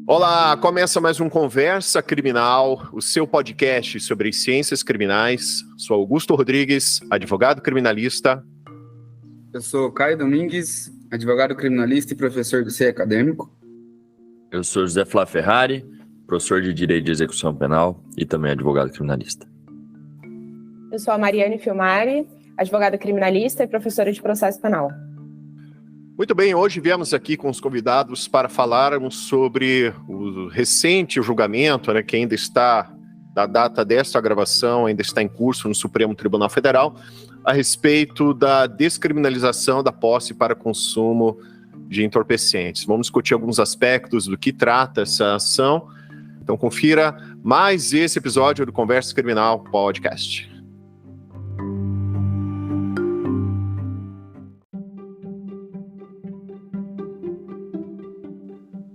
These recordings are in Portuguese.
Olá, começa mais um Conversa Criminal, o seu podcast sobre ciências criminais. Sou Augusto Rodrigues, advogado criminalista. Eu sou Caio Domingues, advogado criminalista e professor do CEI Acadêmico. Eu sou José Flávio Ferrari, professor de Direito de Execução Penal e também advogado criminalista. Eu sou a Mariane Filmari, advogada criminalista e professora de processo penal. Muito bem, hoje viemos aqui com os convidados para falarmos sobre o recente julgamento, que ainda está, da data desta gravação, ainda está em curso no Supremo Tribunal Federal, a respeito da descriminalização da posse para consumo de entorpecentes. Vamos discutir alguns aspectos do que trata essa ação. Então confira mais esse episódio do Conversa Criminal Podcast.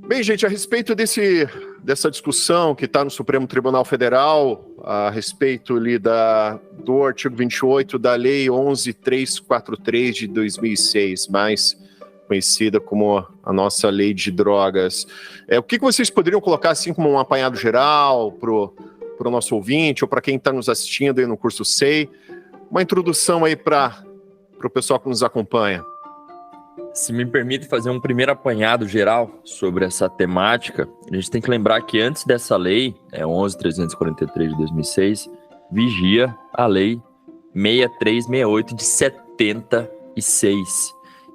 Bem, gente, a respeito dessa discussão que está no Supremo Tribunal Federal, a respeito ali do artigo 28 da Lei 11.343 de 2006, mais conhecida como a nossa Lei de Drogas. O que vocês poderiam colocar assim como um apanhado geral para o nosso ouvinte ou para quem está nos assistindo aí no curso CEI? Uma introdução aí para o pessoal que nos acompanha. Se me permite fazer um primeiro apanhado geral sobre essa temática, a gente tem que lembrar que antes dessa lei, 11.343 de 2006, vigia a lei 6368 de 76.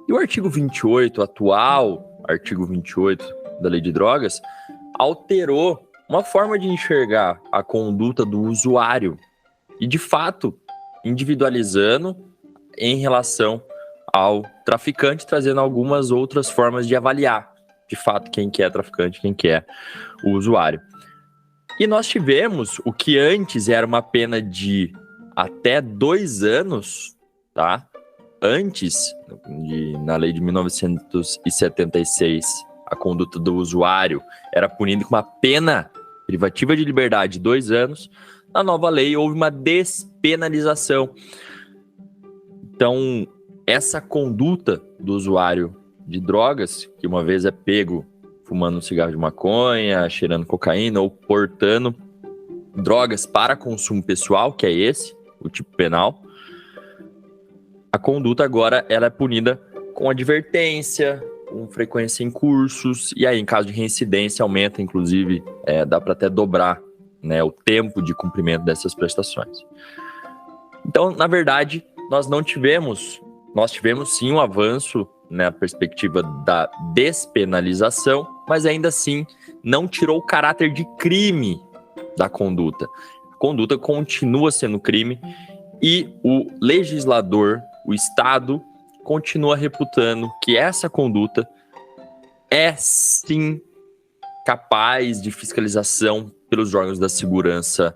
E o artigo 28, o atual artigo 28 da Lei de Drogas, alterou uma forma de enxergar a conduta do usuário e, de fato, individualizando em relação ao traficante, trazendo algumas outras formas de avaliar, de fato, quem que é traficante, quem que é o usuário. E nós tivemos o que antes era uma pena de até 2 anos, tá? Antes, na lei de 1976, a conduta do usuário era punida com uma pena privativa de liberdade de 2 anos. Na nova lei houve uma despenalização. Então, essa conduta do usuário de drogas, que uma vez é pego fumando um cigarro de maconha, cheirando cocaína ou portando drogas para consumo pessoal, que é esse, o tipo penal, a conduta agora ela é punida com advertência, com frequência em cursos, e aí em caso de reincidência aumenta, inclusive, dá para até dobrar, o tempo de cumprimento dessas prestações. Então, na verdade, nós tivemos sim um avanço na perspectiva da despenalização, mas ainda assim não tirou o caráter de crime da conduta. A conduta continua sendo crime e o legislador, o Estado, continua reputando que essa conduta é sim capaz de fiscalização pelos órgãos da segurança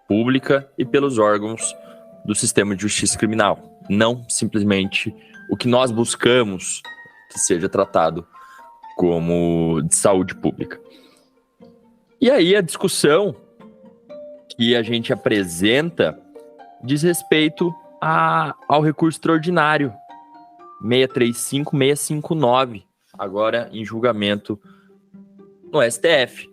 pública e pelos órgãos do sistema de justiça criminal. Não simplesmente o que nós buscamos que seja tratado como de saúde pública. E aí a discussão que a gente apresenta diz respeito ao recurso extraordinário 635-659, agora em julgamento no STF.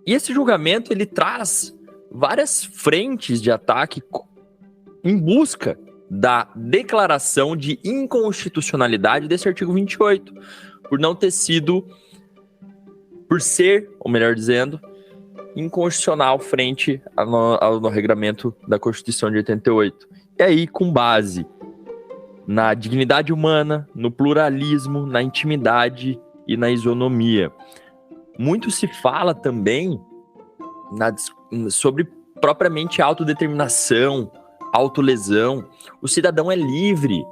E esse julgamento ele traz várias frentes de ataque em busca da declaração de inconstitucionalidade desse artigo 28, por ser, ou melhor dizendo, inconstitucional frente ao regramento da Constituição de 88. E aí, com base na dignidade humana, no pluralismo, na intimidade e na isonomia. Muito se fala também sobre propriamente autodeterminação, autolesão. O cidadão é livre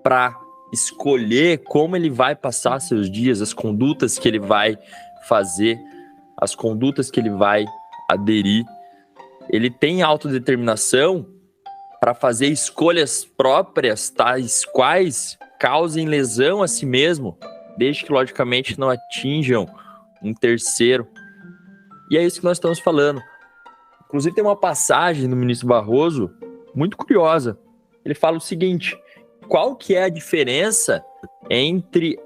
para escolher como ele vai passar seus dias, as condutas que ele vai fazer, as condutas que ele vai aderir. Ele tem autodeterminação para fazer escolhas próprias, tais quais causem lesão a si mesmo, desde que, logicamente, não atinjam um terceiro. E é isso que nós estamos falando. Inclusive, tem uma passagem do ministro Barroso muito curiosa, ele fala o seguinte: qual que é a diferença entre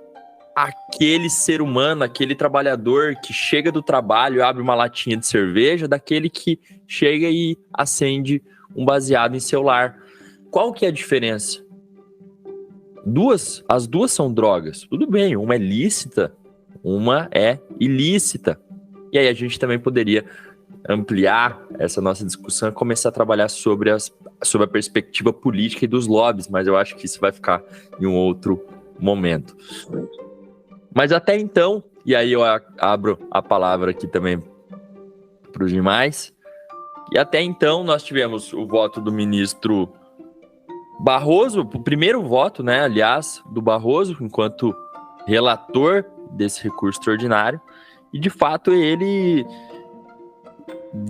aquele ser humano, aquele trabalhador que chega do trabalho e abre uma latinha de cerveja, daquele que chega e acende um baseado em seu lar? Qual que é a diferença? As duas são drogas. Tudo bem, uma é lícita, uma é ilícita. E aí a gente também poderia ampliar essa nossa discussão e começar a trabalhar sobre a perspectiva política e dos lobbies, mas eu acho que isso vai ficar em um outro momento. Mas até então, e aí eu abro a palavra aqui também para os demais, e até então nós tivemos o voto do ministro Barroso, o primeiro voto, né, aliás, do Barroso, enquanto relator desse recurso extraordinário, e de fato ele,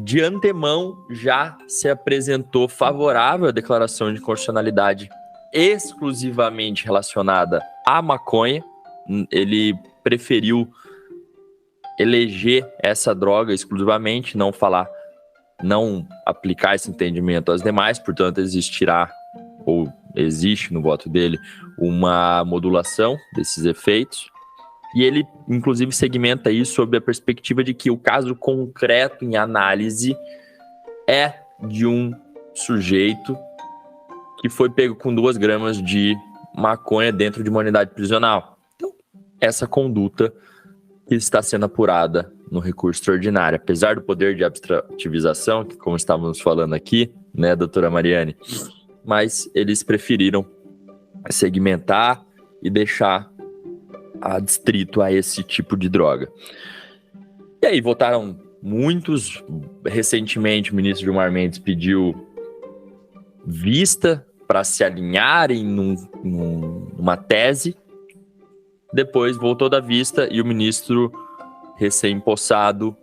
de antemão, já se apresentou favorável à declaração de constitucionalidade exclusivamente relacionada à maconha. Ele preferiu eleger essa droga exclusivamente, não aplicar esse entendimento às demais, portanto existirá, ou existe no voto dele, uma modulação desses efeitos. E ele, inclusive, segmenta isso sob a perspectiva de que o caso concreto em análise é de um sujeito que foi pego com 2 gramas de maconha dentro de uma unidade prisional. Então, essa conduta que está sendo apurada no recurso extraordinário, apesar do poder de abstrativização, que como estávamos falando aqui, né, doutora Mariane, mas eles preferiram segmentar e deixar adstrito a esse tipo de droga. E aí votaram muitos. Recentemente, o ministro Gilmar Mendes pediu vista para se alinharem numa tese. Depois voltou da vista e o ministro recém-possado,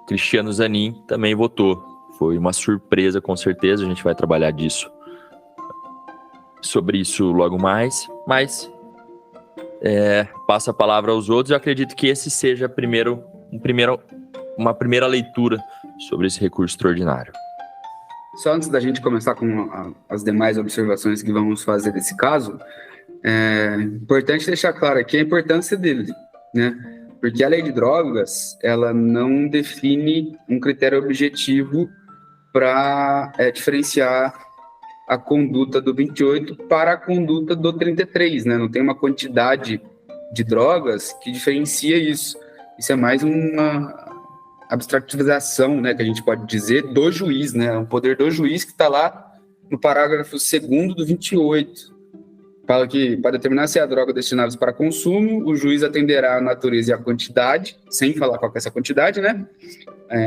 Cristiano Zanin, também votou. Foi uma surpresa, com certeza. A gente vai trabalhar sobre isso logo mais. Mas passo a palavra aos outros. Eu acredito que esse seja uma primeira leitura sobre esse recurso extraordinário. Só antes da gente começar com as demais observações que vamos fazer desse caso, é importante deixar claro aqui a importância dele, né? Porque a lei de drogas, ela não define um critério objetivo para diferenciar a conduta do 28 para a conduta do 33, né? Não tem uma quantidade de drogas que diferencia isso. Isso é mais uma abstrativização, né, que a gente pode dizer, do juiz, né? O poder do juiz que está lá no parágrafo 2º do 28. Fala que, para determinar se a droga destinada para consumo, o juiz atenderá a natureza e a quantidade, sem falar qual que é essa quantidade, né?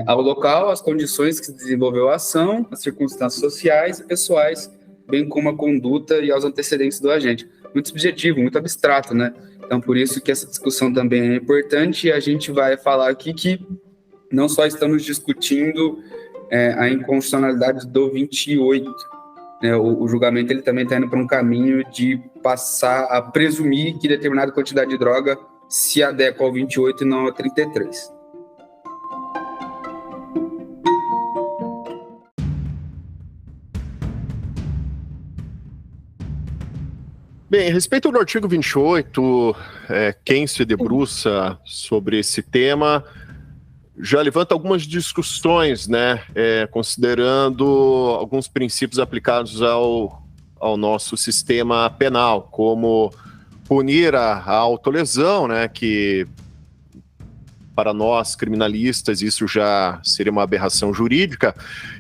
Ao local, as condições que se desenvolveu a ação, as circunstâncias sociais e pessoais, bem como a conduta e aos antecedentes do agente. Muito subjetivo, muito abstrato, né? Então, por isso que essa discussão também é importante, e a gente vai falar aqui que não só estamos discutindo a inconstitucionalidade do 28, né? O julgamento ele também está indo para um caminho de passar a presumir que determinada quantidade de droga se adequa ao 28 e não ao 33. Bem, a respeito do artigo 28, quem se debruça sobre esse tema já levanta algumas discussões, né, considerando alguns princípios aplicados ao nosso sistema penal, como punir a autolesão, né, que para nós criminalistas isso já seria uma aberração jurídica,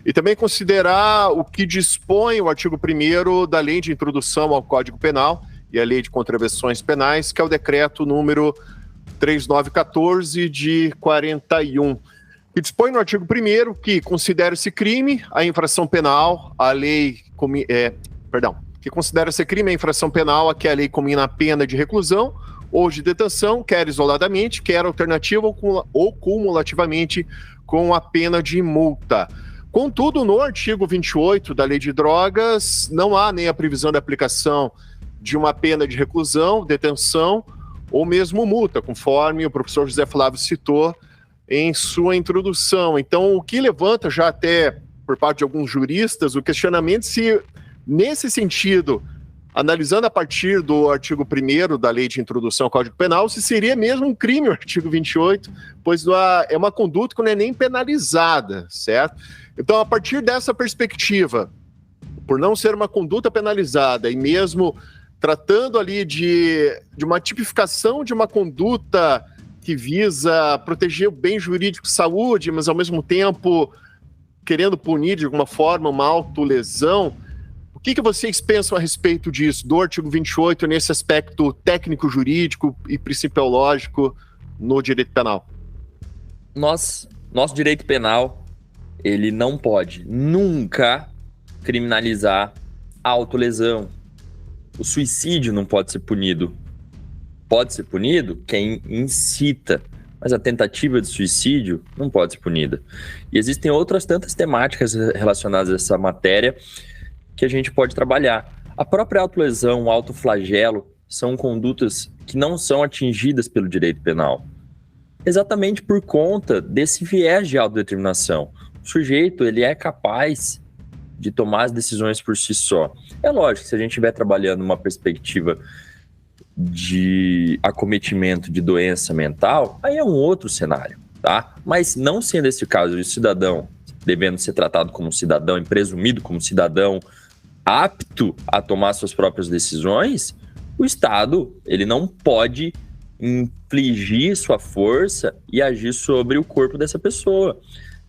e também considerar o que dispõe o artigo 1º da Lei de Introdução ao Código Penal e a Lei de Contravenções Penais, que é o decreto número 3914 de 41, que dispõe no artigo 1º que considera-se crime a infração penal, que considera-se crime a infração penal a que a lei comina a pena de reclusão ou de detenção, quer isoladamente, quer alternativa ou cumulativamente com a pena de multa. Contudo, no artigo 28 da Lei de Drogas, não há nem a previsão da aplicação de uma pena de reclusão, detenção ou mesmo multa, conforme o professor José Flávio citou em sua introdução. Então, o que levanta já até por parte de alguns juristas o questionamento se Nesse sentido, analisando a partir do artigo 1º da Lei de Introdução ao Código Penal, se seria mesmo um crime o artigo 28, pois é uma conduta que não é nem penalizada, certo? Então, a partir dessa perspectiva, por não ser uma conduta penalizada e mesmo tratando ali de uma tipificação de uma conduta que visa proteger o bem jurídico, saúde, mas ao mesmo tempo querendo punir de alguma forma uma autolesão, o que vocês pensam a respeito disso, do artigo 28, nesse aspecto técnico-jurídico e principiológico no direito penal? Nosso direito penal, ele não pode nunca criminalizar a autolesão. O suicídio não pode ser punido. Pode ser punido quem incita, mas a tentativa de suicídio não pode ser punida. E existem outras tantas temáticas relacionadas a essa matéria que a gente pode trabalhar. A própria autolesão, o autoflagelo, são condutas que não são atingidas pelo direito penal. Exatamente por conta desse viés de autodeterminação. O sujeito, ele é capaz de tomar as decisões por si só. É lógico que se a gente estiver trabalhando uma perspectiva de acometimento de doença mental, aí é um outro cenário, tá? Mas não sendo esse caso de cidadão devendo ser tratado como cidadão e presumido como cidadão apto a tomar suas próprias decisões, o Estado, ele não pode infligir sua força e agir sobre o corpo dessa pessoa.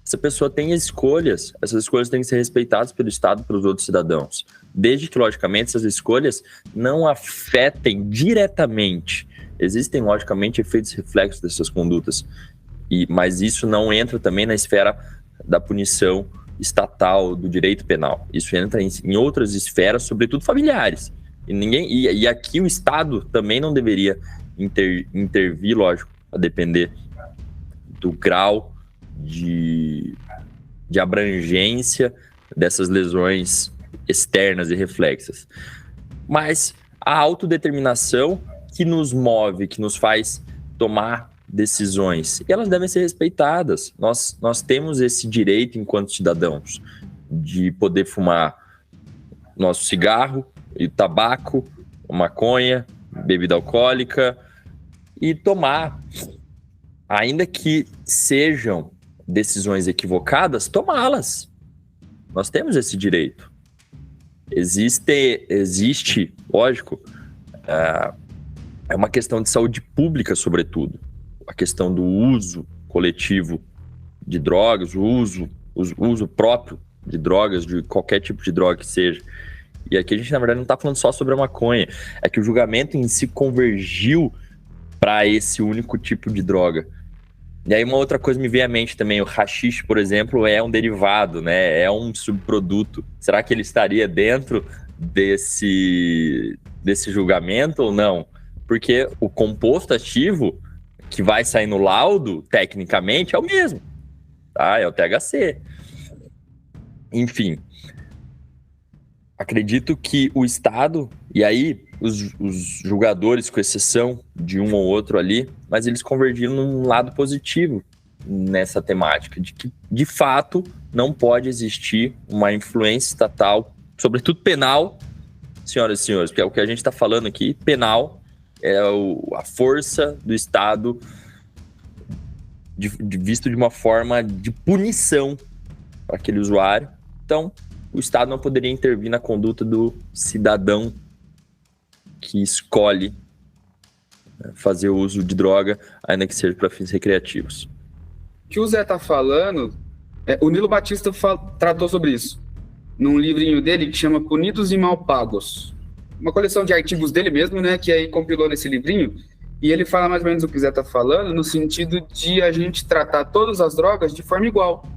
Essa pessoa tem escolhas, essas escolhas têm que ser respeitadas pelo Estado e pelos outros cidadãos, desde que, logicamente, essas escolhas não afetem diretamente. Existem, logicamente, efeitos reflexos dessas condutas, mas isso não entra também na esfera da punição estatal, do direito penal. Isso entra em outras esferas, sobretudo familiares. E aqui o Estado também não deveria intervir, lógico, a depender do grau de abrangência dessas lesões externas e reflexas. Mas a autodeterminação que nos move, que nos faz tomar decisões, e elas devem ser respeitadas. Nós temos esse direito, enquanto cidadãos, de poder fumar nosso cigarro, e tabaco, maconha, bebida alcoólica, e tomar, ainda que sejam decisões equivocadas, tomá-las. Nós temos esse direito. Existe, lógico, é uma questão de saúde pública, sobretudo. A questão do uso coletivo de drogas, o uso próprio de drogas, de qualquer tipo de droga que seja. E aqui a gente, na verdade, não está falando só sobre a maconha. É que o julgamento em si convergiu para esse único tipo de droga. E aí uma outra coisa me veio à mente também, o haxixe, por exemplo, é um derivado, né? É um subproduto. Será que ele estaria dentro desse julgamento ou não? Porque o composto ativo que vai sair no laudo, tecnicamente, é o mesmo, tá? É o THC. Enfim, acredito que o Estado, e aí os julgadores, com exceção de um ou outro ali, mas eles convergiram num lado positivo nessa temática, de que, de fato, não pode existir uma influência estatal, sobretudo penal, senhoras e senhores, porque é o que a gente está falando aqui, penal é a força do Estado visto de uma forma de punição para aquele usuário. Então, o Estado não poderia intervir na conduta do cidadão que escolhe fazer uso de droga, ainda que seja para fins recreativos. O que o Zé está falando, o Nilo Batista tratou sobre isso, num livrinho dele que chama Punidos e Mal Pagos. Uma coleção de artigos dele mesmo, né, que aí compilou nesse livrinho, e ele fala mais ou menos o que o Zé está falando, no sentido de a gente tratar todas as drogas de forma igual,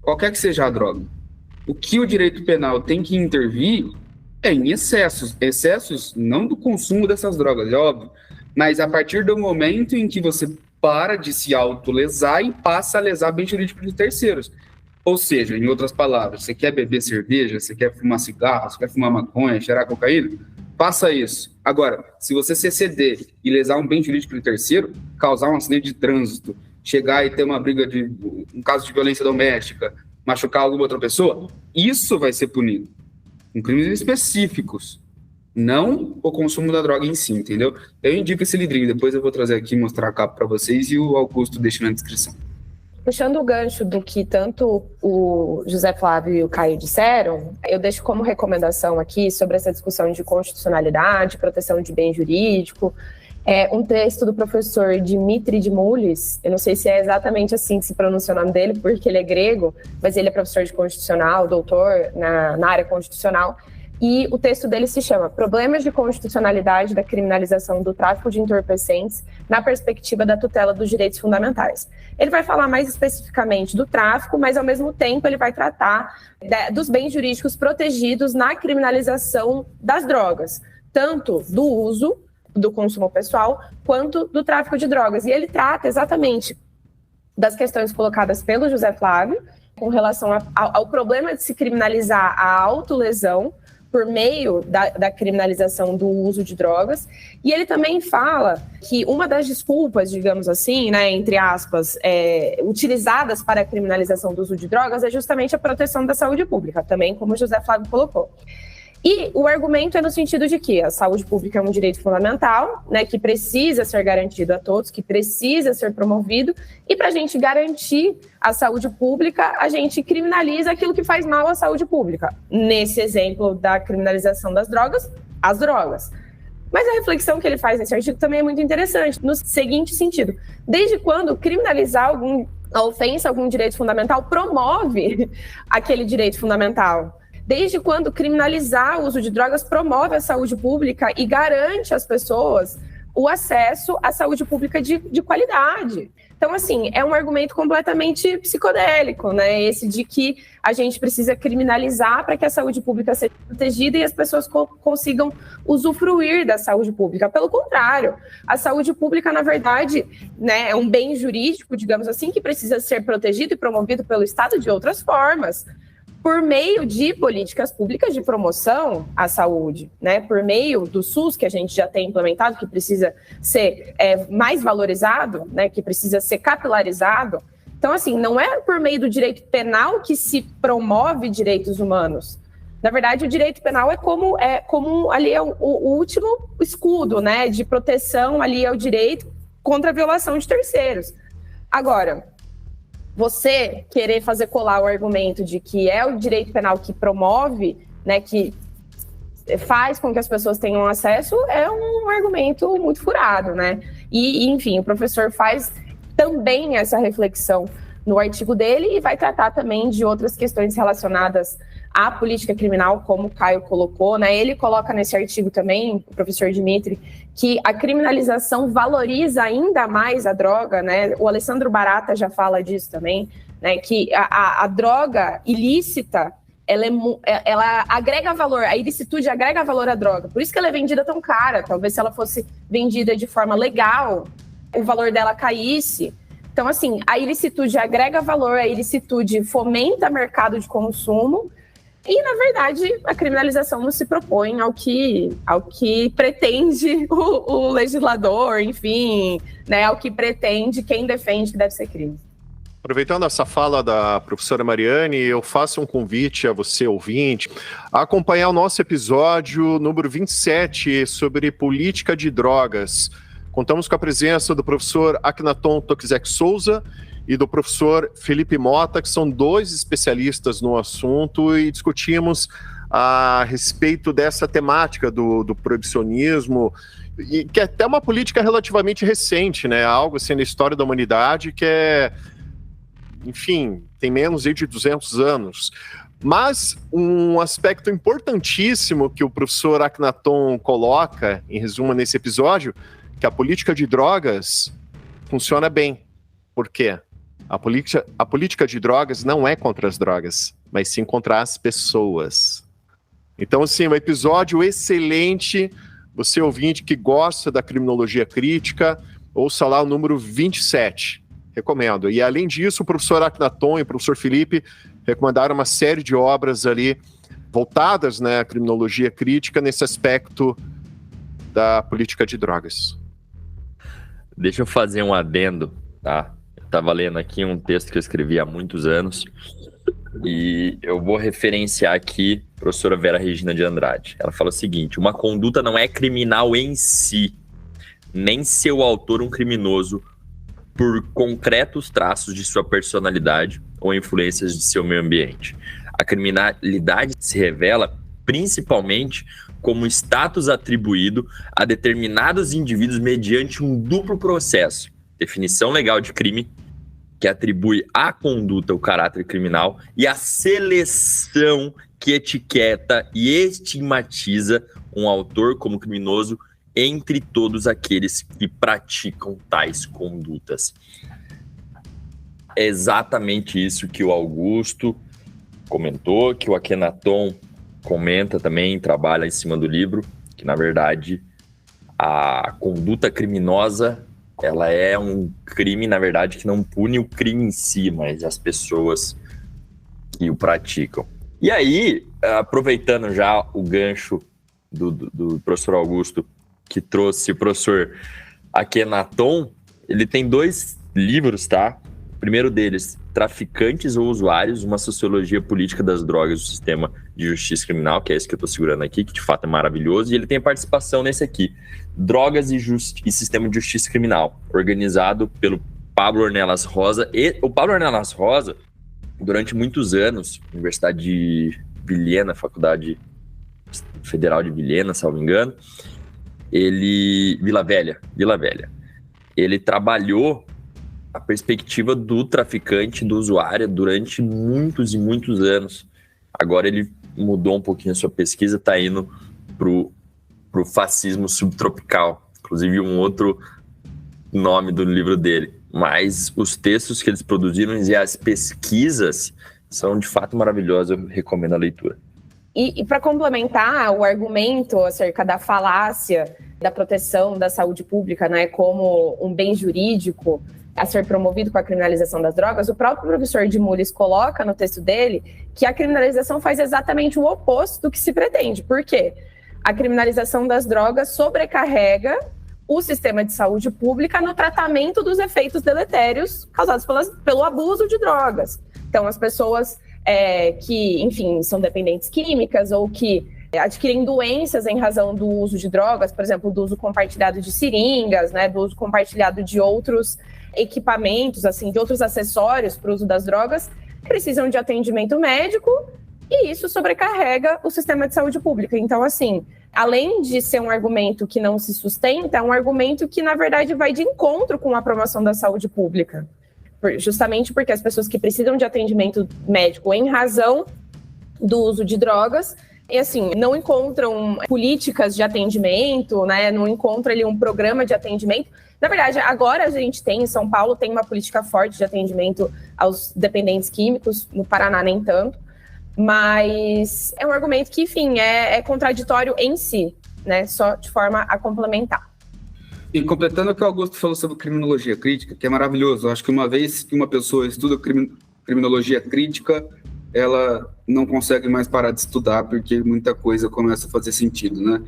qualquer que seja a droga. O que o direito penal tem que intervir é em excessos não do consumo dessas drogas, é óbvio, mas a partir do momento em que você para de se autolesar e passa a lesar bem jurídico de terceiros. Ou seja, em outras palavras, você quer beber cerveja, você quer fumar cigarro, você quer fumar maconha, cheirar cocaína? Faça isso. Agora, se você se exceder e lesar um bem jurídico de terceiro, causar um acidente de trânsito, chegar e ter uma briga um caso de violência doméstica, machucar alguma outra pessoa, isso vai ser punido. com crimes específicos, não o consumo da droga em si, entendeu? Eu indico esse livrinho, depois eu vou trazer aqui, mostrar a capa para vocês e o Augusto deixa na descrição. Puxando o gancho do que tanto o José Flávio e o Caio disseram, eu deixo como recomendação aqui sobre essa discussão de constitucionalidade, proteção de bem jurídico, um texto do professor Dimitri Dimoulis. Eu não sei se é exatamente assim que se pronuncia o nome dele, porque ele é grego, mas ele é professor de constitucional, doutor na área constitucional, e o texto dele se chama Problemas de Constitucionalidade da Criminalização do Tráfico de Entorpecentes na Perspectiva da Tutela dos Direitos Fundamentais. Ele vai falar mais especificamente do tráfico, mas ao mesmo tempo ele vai tratar dos bens jurídicos protegidos na criminalização das drogas, tanto do uso, do consumo pessoal, quanto do tráfico de drogas. E ele trata exatamente das questões colocadas pelo José Flávio com relação ao problema de se criminalizar a autolesão por meio da criminalização do uso de drogas. E ele também fala que uma das desculpas, digamos assim, né, entre aspas, utilizadas para a criminalização do uso de drogas é justamente a proteção da saúde pública, também como o José Flávio colocou. E o argumento é no sentido de que a saúde pública é um direito fundamental, né, que precisa ser garantido a todos, que precisa ser promovido, e para a gente garantir a saúde pública, a gente criminaliza aquilo que faz mal à saúde pública. Nesse exemplo da criminalização das drogas, as drogas. Mas a reflexão que ele faz nesse artigo também é muito interessante, no seguinte sentido: desde quando criminalizar a ofensa a algum direito fundamental promove aquele direito fundamental? Desde quando criminalizar o uso de drogas promove a saúde pública e garante às pessoas o acesso à saúde pública de qualidade? Então, assim, é um argumento completamente psicodélico, né? Esse de que a gente precisa criminalizar para que a saúde pública seja protegida e as pessoas consigam usufruir da saúde pública. Pelo contrário, a saúde pública, na verdade, né, é um bem jurídico, digamos assim, que precisa ser protegido e promovido pelo Estado de outras formas, por meio de políticas públicas de promoção à saúde, né? Por meio do SUS, que a gente já tem implementado, que precisa ser mais valorizado, né? Que precisa ser capilarizado. Então, assim, não é por meio do direito penal que se promove direitos humanos. Na verdade, o direito penal é como ali é o último escudo, né? De proteção ali ao direito contra a violação de terceiros. Agora, você querer fazer colar o argumento de que é o direito penal que promove, né, que faz com que as pessoas tenham acesso, é um argumento muito furado, né? E, enfim, o professor faz também essa reflexão no artigo dele e vai tratar também de outras questões relacionadas à política criminal, como o Caio colocou, né? Ele coloca nesse artigo também, o professor Dimitri, que a criminalização valoriza ainda mais a droga, né? O Alessandro Barata já fala disso também, né? Que a droga ilícita, ela agrega valor, a ilicitude agrega valor à droga, por isso que ela é vendida tão cara. Talvez se ela fosse vendida de forma legal, o valor dela caísse. Então, assim, a ilicitude agrega valor, a ilicitude fomenta mercado de consumo e, na verdade, a criminalização não se propõe ao que pretende o legislador, enfim, né, ao que pretende quem defende que deve ser crime. Aproveitando essa fala da professora Mariane, eu faço um convite a você, ouvinte, a acompanhar o nosso episódio número 27 sobre política de drogas. Contamos com a presença do professor Akhenaton Tokizek Souza e do professor Felipe Mota, que são dois especialistas no assunto, e discutimos a respeito dessa temática do proibicionismo, e que é até uma política relativamente recente, né? Algo assim na história da humanidade que enfim, tem menos de 200 anos. Mas um aspecto importantíssimo que o professor Akhenaton coloca, em resumo nesse episódio, que a política de drogas funciona bem. Por quê? A política de drogas não é contra as drogas, mas sim contra as pessoas. Então, assim, um episódio excelente. Você, ouvinte, que gosta da criminologia crítica, ouça lá o número 27. Recomendo. E, além disso, o professor Akhenaton e o professor Felipe recomendaram uma série de obras ali voltadas, né, à criminologia crítica nesse aspecto da política de drogas. Deixa eu fazer um adendo, tá? Eu estava lendo aqui um texto que eu escrevi há muitos anos e eu vou referenciar aqui professora Vera Regina de Andrade. Ela fala o seguinte: uma conduta não é criminal em si, nem seu autor um criminoso por concretos traços de sua personalidade ou influências de seu meio ambiente. A criminalidade se revela principalmente como status atribuído a determinados indivíduos mediante um duplo processo: definição legal de crime, que atribui à conduta o caráter criminal, e a seleção que etiqueta e estigmatiza um autor como criminoso entre todos aqueles que praticam tais condutas. É exatamente isso que o Augusto comentou, que o Akhenaton comenta também, trabalha em cima do livro, que na verdade a conduta criminosa, ela é um crime, na verdade, que não pune o crime em si, mas as pessoas que o praticam. E aí, aproveitando já o gancho do professor Augusto, que trouxe o professor Akhenaton, ele tem 2 livros, tá? O primeiro deles, Traficantes ou Usuários, uma sociologia política das drogas do sistema de justiça criminal, que é esse que eu estou segurando aqui, que de fato é maravilhoso, e ele tem participação nesse aqui, Drogas e Sistema de Justiça Criminal, organizado pelo Pablo Ornelas Rosa. E o Pablo Ornelas Rosa, durante muitos anos, Universidade de Vilhena, Faculdade Federal de Vilhena, salvo engano, Vila Velha, ele trabalhou a perspectiva do traficante, do usuário, durante muitos e muitos anos. Agora ele mudou um pouquinho a sua pesquisa, está indo pro fascismo subtropical, inclusive um outro nome do livro dele. Mas os textos que eles produziram e as pesquisas são de fato maravilhosos, eu recomendo a leitura. E para complementar o argumento acerca da falácia da proteção da saúde pública, né, como um bem jurídico a ser promovido com a criminalização das drogas, o próprio professor de Mullis coloca no texto dele que a criminalização faz exatamente o oposto do que se pretende. Por quê? A criminalização das drogas sobrecarrega o sistema de saúde pública no tratamento dos efeitos deletérios causados pelo abuso de drogas. Então, as pessoas que, enfim, são dependentes químicas ou que adquirem doenças em razão do uso de drogas, por exemplo, do uso compartilhado de seringas, né, do uso compartilhado de outros equipamentos, assim, de outros acessórios para o uso das drogas, precisam de atendimento médico, e isso sobrecarrega o sistema de saúde pública. Então, assim, além de ser um argumento que não se sustenta, é um argumento que, na verdade, vai de encontro com a promoção da saúde pública. Justamente porque as pessoas que precisam de atendimento médico em razão do uso de drogas, e assim, não encontram políticas de atendimento, né? Não encontram ali um programa de atendimento. Na verdade, agora a gente tem, em São Paulo, tem uma política forte de atendimento aos dependentes químicos, no Paraná nem tanto, mas é um argumento que, enfim, é contraditório em si, né? Só de forma a complementar. E completando o que o Augusto falou sobre criminologia crítica, que é maravilhoso, eu acho que uma vez que uma pessoa estuda criminologia crítica, ela não consegue mais parar de estudar, porque muita coisa começa a fazer sentido, né?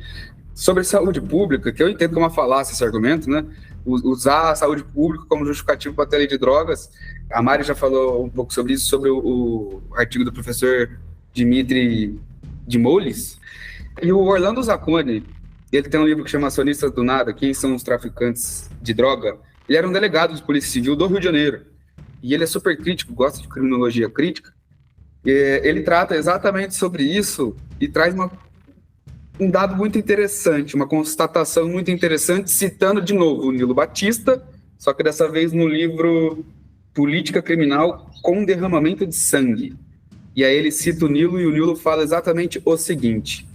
Sobre saúde pública, que eu entendo que é uma falácia esse argumento, né? Usar a saúde pública como justificativo para a lei de drogas. A Mari já falou um pouco sobre isso, sobre o artigo do professor Dimitri de Mullis. E o Orlando Zacconi, ele tem um livro que chama Acionistas do Nada, Quem são os traficantes de droga? Ele era um delegado de Polícia Civil do Rio de Janeiro. E ele é super crítico, gosta de criminologia crítica. Ele trata exatamente sobre isso e traz um dado muito interessante, uma constatação muito interessante, citando de novo o Nilo Batista, só que dessa vez no livro Política Criminal com Derramamento de Sangue. E aí ele cita o Nilo, e o Nilo fala exatamente o seguinte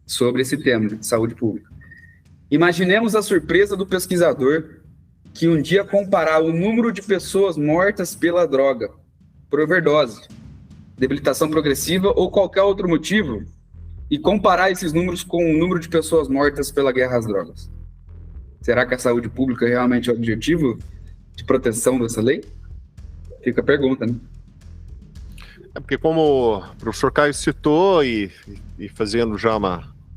sobre esse tema de saúde pública. Imaginemos a surpresa do pesquisador que um dia comparar o número de pessoas mortas pela droga, por overdose, debilitação progressiva ou qualquer outro motivo, e comparar esses números com o número de pessoas mortas pela guerra às drogas. Será que a saúde pública realmente é o objetivo de proteção dessa lei? Fica a pergunta, né? É porque, como o professor Caio citou, e fazendo já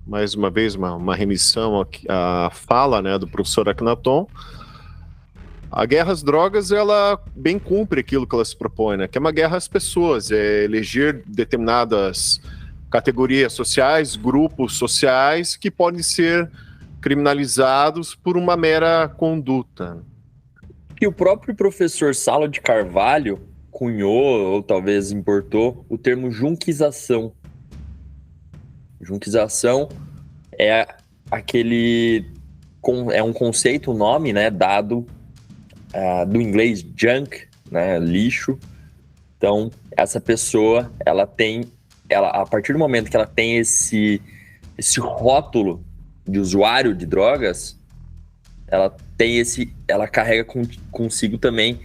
mais uma vez uma remissão à fala, né, do professor Akhenaton, a guerra às drogas, ela bem cumpre aquilo que ela se propõe, né, que é uma guerra às pessoas, é eleger determinadas categorias sociais, grupos sociais que podem ser criminalizados por uma mera conduta. E o próprio professor Salo de Carvalho cunhou, ou talvez importou, o termo junquização. Junquização é um conceito, um nome, né, dado do inglês junk, né, lixo. Então, essa pessoa, a partir do momento que ela tem esse rótulo de usuário de drogas, ela carrega consigo também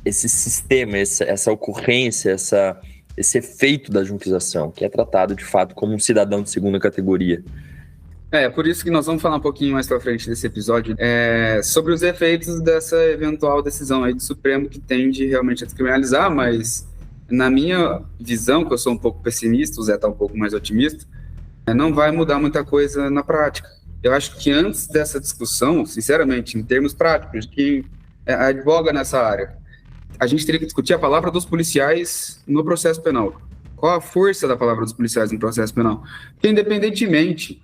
esse sistema, essa ocorrência, esse efeito da junquização, que é tratado de fato como um cidadão de segunda categoria. Por isso que nós vamos falar um pouquinho mais pra frente desse episódio sobre os efeitos dessa eventual decisão aí do Supremo que tende realmente a descriminalizar, mas na minha visão, que eu sou um pouco pessimista, o Zé tá um pouco mais otimista, não vai mudar muita coisa na prática. Eu acho que antes dessa discussão, sinceramente, em termos práticos, que advoga nessa área, a gente teria que discutir a palavra dos policiais no processo penal. Qual a força da palavra dos policiais no processo penal? Porque independentemente,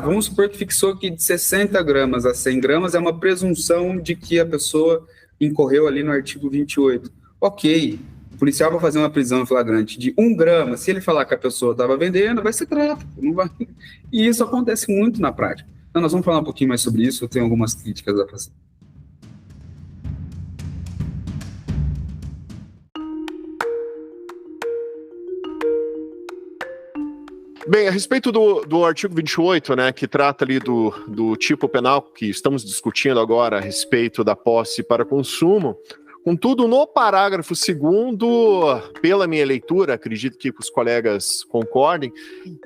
vamos supor que fixou que de 60 gramas a 100 gramas é uma presunção de que a pessoa incorreu ali no artigo 28. Ok, o policial vai fazer uma prisão flagrante de 1 grama, se ele falar que a pessoa estava vendendo, vai ser tráfico, não vai... E isso acontece muito na prática. Então, nós vamos falar um pouquinho mais sobre isso, eu tenho algumas críticas a fazer. Bem, a respeito do artigo 28, né, que trata ali do tipo penal que estamos discutindo agora a respeito da posse para consumo, contudo, no parágrafo 2º, pela minha leitura, acredito que os colegas concordem,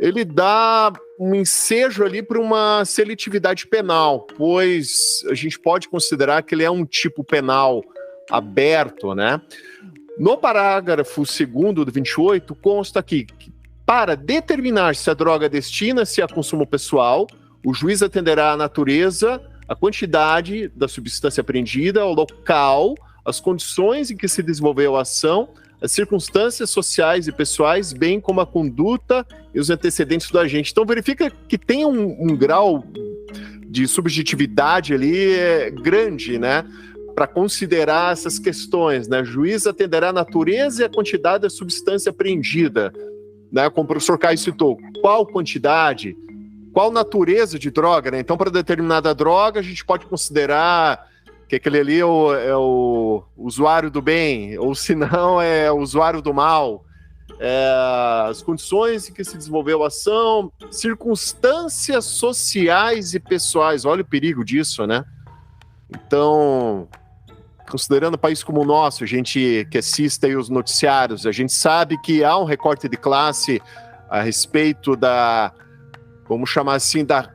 ele dá um ensejo ali para uma seletividade penal, pois a gente pode considerar que ele é um tipo penal aberto, né? No parágrafo 2º do 28, consta aqui que para determinar se a droga destina-se a consumo pessoal, o juiz atenderá à natureza, a quantidade da substância apreendida, ao local, as condições em que se desenvolveu a ação, as circunstâncias sociais e pessoais, bem como a conduta e os antecedentes do agente. Então verifica que tem um grau de subjetividade ali grande, né? Para considerar essas questões, né? O juiz atenderá a natureza e a quantidade da substância apreendida, né? Como o professor Caio citou, qual quantidade, qual natureza de droga, né? Então, para determinada droga, a gente pode considerar que aquele ali é o usuário do bem, ou se não, é o usuário do mal. As condições em que se desenvolveu a ação, circunstâncias sociais e pessoais. Olha o perigo disso, né? Então, considerando um país como o nosso, a gente que assiste aí os noticiários, a gente sabe que há um recorte de classe a respeito da, vamos chamar assim, da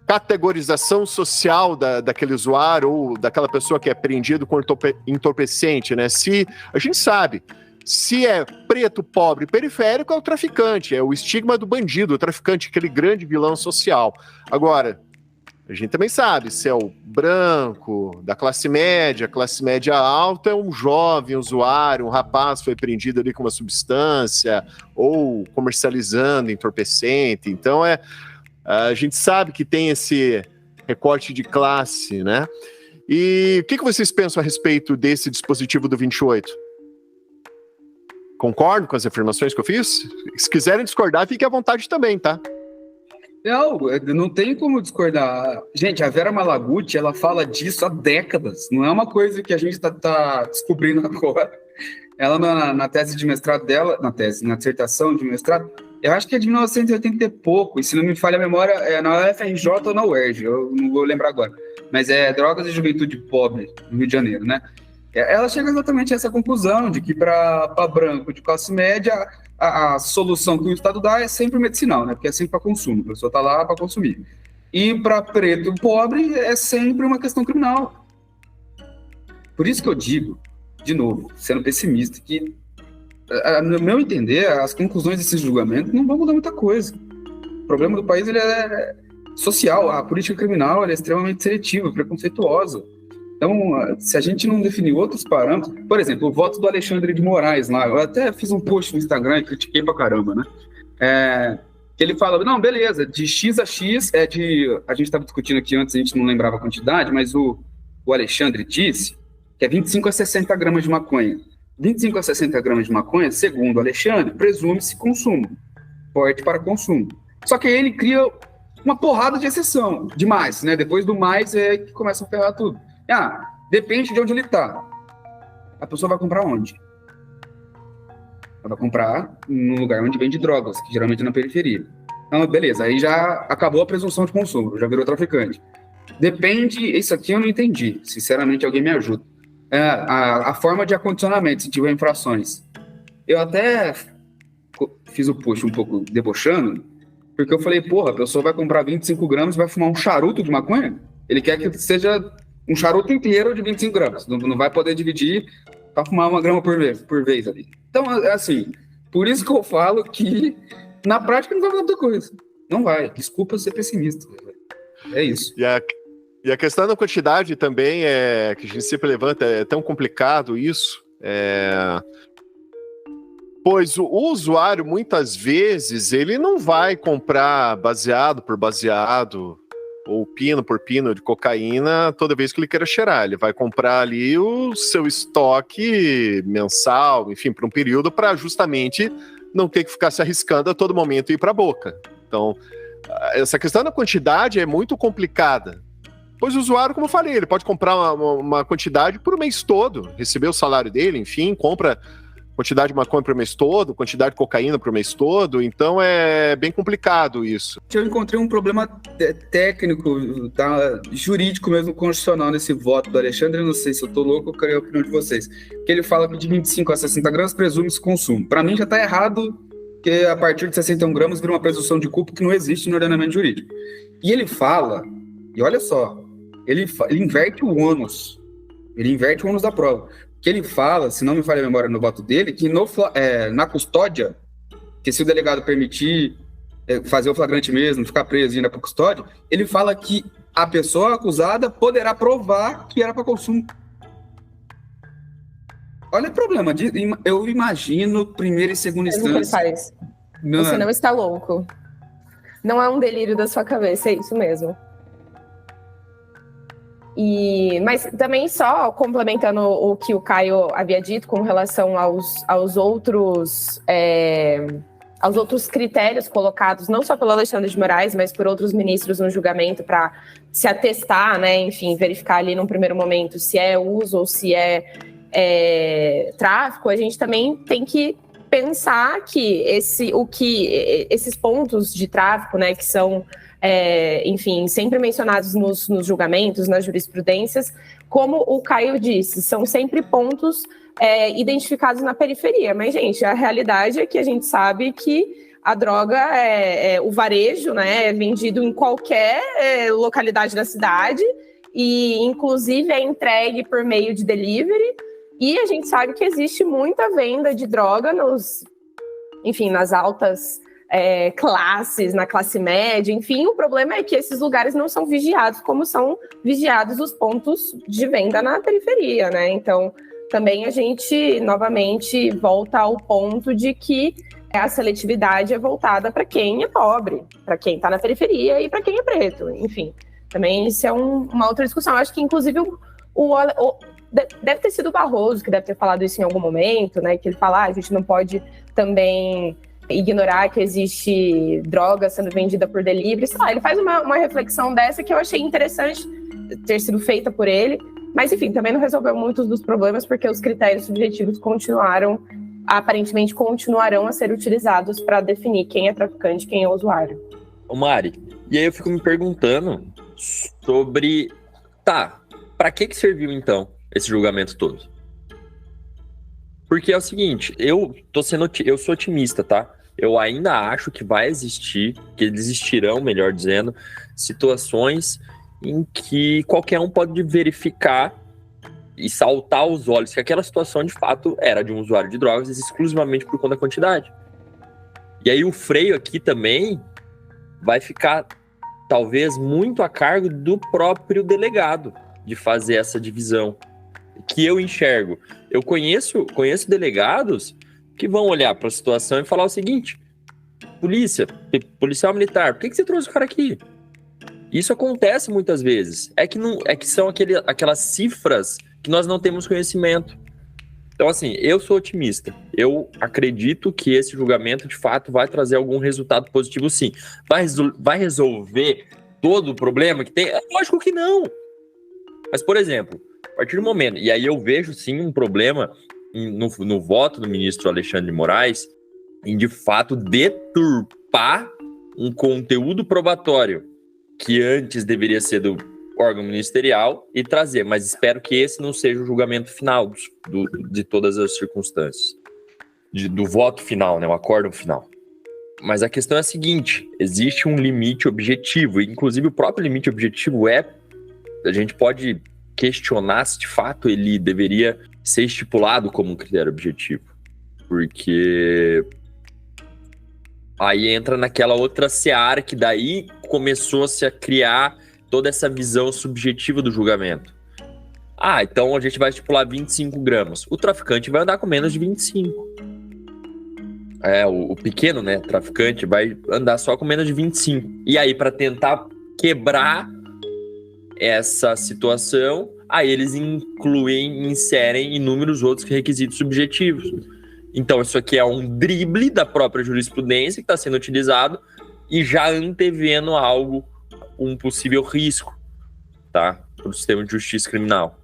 categorização social daquele usuário ou daquela pessoa que é apreendido com entorpecente, né? Se a gente sabe, se é preto, pobre, periférico, é o traficante, é o estigma do bandido, o traficante, aquele grande vilão social. Agora, a gente também sabe, se é o branco, da classe média alta, é um jovem usuário, um rapaz foi apreendido ali com uma substância ou comercializando entorpecente. Então, a gente sabe que tem esse recorte de classe, né? E o que vocês pensam a respeito desse dispositivo do 28? Concordam com as afirmações que eu fiz? Se quiserem discordar, fiquem à vontade também, tá? Não tem como discordar. Gente, a Vera Malaguti, ela fala disso há décadas. Não é uma coisa que a gente tá descobrindo agora. Ela, na tese de mestrado dela, na dissertação de mestrado, eu acho que é de 1980 e pouco, e se não me falha a memória, é na UFRJ ou na UERJ, eu não vou lembrar agora. Mas é Drogas e Juventude Pobre, no Rio de Janeiro, né? Ela chega exatamente a essa conclusão, de que para branco de classe média, a solução que o Estado dá é sempre medicinal, né? Porque é sempre para consumo, a pessoa está lá para consumir. E para preto e pobre é sempre uma questão criminal. Por isso que eu digo, de novo, sendo pessimista, que, no meu entender, as conclusões desse julgamento não vão mudar muita coisa. O problema do país ele é social, a política criminal ela é extremamente seletiva, preconceituosa. Então, se a gente não definir outros parâmetros... Por exemplo, o voto do Alexandre de Moraes lá, eu até fiz um post no Instagram e critiquei pra caramba, né? Que ele fala, não, beleza, de X a X a gente estava discutindo aqui antes, a gente não lembrava a quantidade, mas o Alexandre disse que é 25 a 60 gramas de maconha. 25 a 60 gramas de maconha, segundo o Alexandre, presume-se consumo, porte para consumo. Só que aí ele cria uma porrada de exceção, demais, né? Depois do mais é que começa a ferrar tudo. Depende de onde ele está. A pessoa vai comprar onde? Ela vai comprar no lugar onde vende drogas, que geralmente é na periferia. Então, beleza, aí já acabou a presunção de consumo, já virou traficante. Depende, isso aqui eu não entendi. Sinceramente, alguém me ajuda. A forma de acondicionamento, se tiver infrações. Eu até fiz o post um pouco debochando, porque eu falei, porra, a pessoa vai comprar 25 gramas e vai fumar um charuto de maconha? Ele quer que seja um charuto inteiro de 25 gramas. Não vai poder dividir para fumar 1 grama por vez ali. Então, assim, por isso que eu falo que na prática não vai mudar muita coisa. Não vai. Desculpa ser pessimista. É isso. E a questão da quantidade também que a gente sempre levanta, é tão complicado isso. Pois o usuário, muitas vezes, ele não vai comprar baseado por baseado ou pino por pino de cocaína toda vez que ele queira cheirar. Ele vai comprar ali o seu estoque mensal, enfim, por um período, para justamente não ter que ficar se arriscando a todo momento ir para a boca. Então, essa questão da quantidade é muito complicada. Pois o usuário, como eu falei, ele pode comprar uma quantidade por o mês todo, receber o salário dele, enfim, compra quantidade de maconha para o mês todo, quantidade de cocaína para o mês todo, então é bem complicado isso. Eu encontrei um problema técnico, jurídico mesmo, constitucional nesse voto do Alexandre, eu não sei se eu tô louco, eu queria a opinião de vocês, que ele fala que de 25 a 60 gramas presume-se consumo. Para mim já tá errado, que a partir de 61 gramas vira uma presunção de culpa que não existe no ordenamento jurídico. E ele fala, e olha só, ele inverte o ônus, da prova. Que ele fala, se não me falha a memória no voto dele, que na custódia, que se o delegado permitir fazer o flagrante mesmo, ficar preso e ir para custódia, ele fala que a pessoa acusada poderá provar que era para consumo. Olha o problema, eu imagino primeira e segunda instância. Que ele faz. Você não está louco. Não é um delírio da sua cabeça, é isso mesmo. Mas também só complementando o que o Caio havia dito com relação aos outros critérios colocados, não só pelo Alexandre de Moraes, mas por outros ministros no julgamento para se atestar, né, enfim, verificar ali num primeiro momento se é uso ou se é tráfico, a gente também tem que pensar que esses pontos de tráfico, né, que são enfim, sempre mencionados nos julgamentos, nas jurisprudências, como o Caio disse, são sempre pontos identificados na periferia. Mas, gente, a realidade é que a gente sabe que a droga, o varejo, né, é vendido em qualquer localidade da cidade e, inclusive, é entregue por meio de delivery. E a gente sabe que existe muita venda de droga nas altas classes, na classe média, enfim, o problema é que esses lugares não são vigiados como são vigiados os pontos de venda na periferia, né? Então, também a gente, novamente, volta ao ponto de que a seletividade é voltada para quem é pobre, para quem está na periferia e para quem é preto, enfim. Também isso é uma outra discussão. Eu acho que, inclusive, deve ter sido o Barroso que deve ter falado isso em algum momento, né? Que ele fala, a gente não pode também ignorar que existe droga sendo vendida por delivery. Ele faz uma reflexão dessa que eu achei interessante ter sido feita por ele, mas enfim, também não resolveu muitos dos problemas porque os critérios subjetivos aparentemente continuarão a ser utilizados para definir quem é traficante e quem é usuário. Ô Mari, e aí eu fico me perguntando sobre, para que serviu então esse julgamento todo? Porque é o seguinte, eu sou otimista, tá? Eu ainda acho que vai existir, que existirão, melhor dizendo, situações em que qualquer um pode verificar e saltar aos olhos que aquela situação, de fato, era de um usuário de drogas exclusivamente por conta da quantidade. E aí o freio aqui também vai ficar, talvez, muito a cargo do próprio delegado de fazer essa divisão. Que eu enxergo. Eu conheço delegados que vão olhar para a situação e falar o seguinte: policial militar, por que você trouxe o cara aqui? Isso acontece muitas vezes. É que são aquelas cifras que nós não temos conhecimento. Então, assim, eu sou otimista. Eu acredito que esse julgamento, de fato, vai trazer algum resultado positivo, sim. Vai resolver todo o problema que tem? É lógico que não. Mas, por exemplo, a partir do momento... E aí eu vejo, sim, um problema no voto do ministro Alexandre de Moraes em, de fato, deturpar um conteúdo probatório que antes deveria ser do órgão ministerial e trazer, mas espero que esse não seja o julgamento final de todas as circunstâncias, do voto final, né, o acórdão final. Mas a questão é a seguinte, existe um limite objetivo, e inclusive o próprio limite objetivo a gente pode questionar se de fato ele deveria ser estipulado como um critério objetivo, porque aí entra naquela outra seara que daí começou-se a criar toda essa visão subjetiva do julgamento. Então a gente vai estipular 25 gramas. O traficante vai andar com menos de 25. O pequeno, né, traficante vai andar só com menos de 25. E aí, para tentar quebrar essa situação, aí eles inserem inúmeros outros requisitos subjetivos. Então, isso aqui é um drible da própria jurisprudência que está sendo utilizado e já antevendo um possível risco, tá, para o sistema de justiça criminal.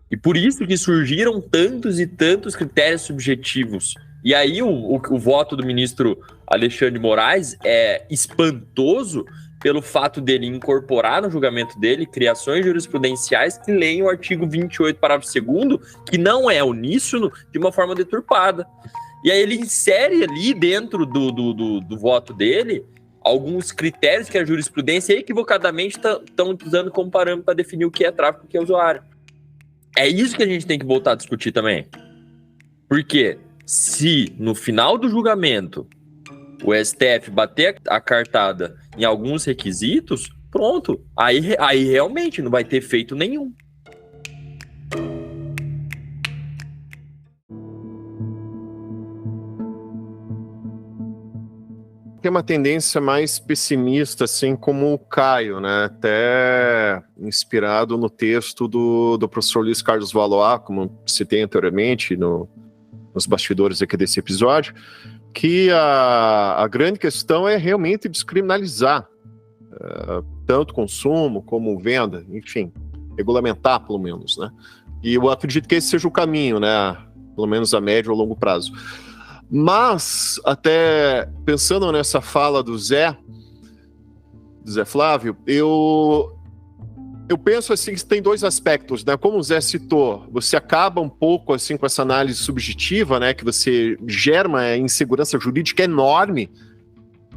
E por isso que surgiram tantos e tantos critérios subjetivos. E aí o voto do ministro Alexandre de Moraes é espantoso pelo fato dele incorporar no julgamento dele criações jurisprudenciais que leem o artigo 28, parágrafo 2º, que não é uníssono, de uma forma deturpada. E aí ele insere ali dentro do voto dele alguns critérios que a jurisprudência equivocadamente estão usando como parâmetro para definir o que é tráfico e o que é usuário. É isso que a gente tem que voltar a discutir também. Porque se no final do julgamento o STF bater a cartada em alguns requisitos, pronto. Aí realmente não vai ter efeito nenhum. Tem uma tendência mais pessimista, assim como o Caio, né? Até inspirado no texto do professor Luiz Carlos Valois, como citei anteriormente nos bastidores aqui desse episódio, que a grande questão é realmente descriminalizar tanto consumo como venda, enfim, regulamentar pelo menos, né? E eu acredito que esse seja o caminho, né? Pelo menos a médio ou longo prazo. Mas, até pensando nessa fala do Zé Flávio, eu penso assim que tem dois aspectos, né? Como o Zé citou, você acaba um pouco assim com essa análise subjetiva, né? Que você gera uma insegurança jurídica enorme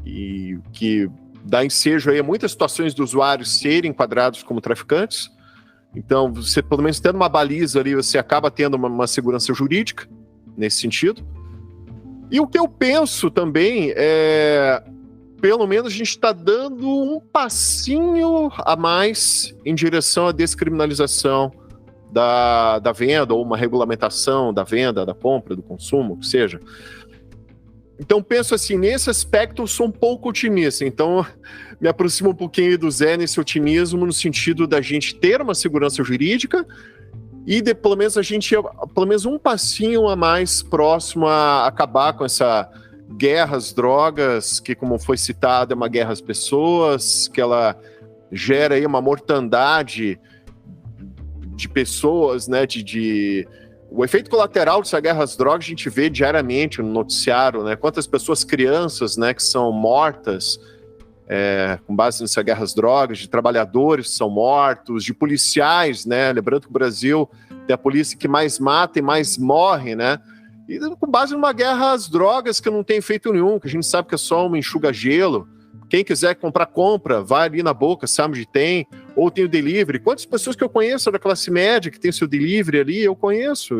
e que dá ensejo aí a muitas situações dos usuários serem enquadrados como traficantes. Então, você pelo menos tendo uma baliza ali, você acaba tendo uma segurança jurídica nesse sentido. E o que eu penso também é, pelo menos a gente está dando um passinho a mais em direção à descriminalização da venda, ou uma regulamentação da venda, da compra, do consumo, o que seja. Então, penso assim, nesse aspecto eu sou um pouco otimista. Então, me aproximo um pouquinho do Zé nesse otimismo, no sentido da gente ter uma segurança jurídica e pelo menos a gente, pelo menos um passinho a mais próximo a acabar com essa guerra às drogas, que, como foi citado, é uma guerra às pessoas, que ela gera aí uma mortandade de pessoas, né, o efeito colateral dessa guerra às drogas a gente vê diariamente no noticiário, né, quantas pessoas, crianças, né, que são mortas com base nessa guerra às drogas, de trabalhadores que são mortos, de policiais, né, lembrando que o Brasil tem a polícia que mais mata e mais morre, né, e com base numa guerra às drogas que não tem efeito nenhum, que a gente sabe que é só uma enxuga-gelo. Quem quiser comprar, compra, vai ali na boca, sabe onde tem, ou tem o delivery. Quantas pessoas que eu conheço da classe média que tem seu delivery ali, eu conheço.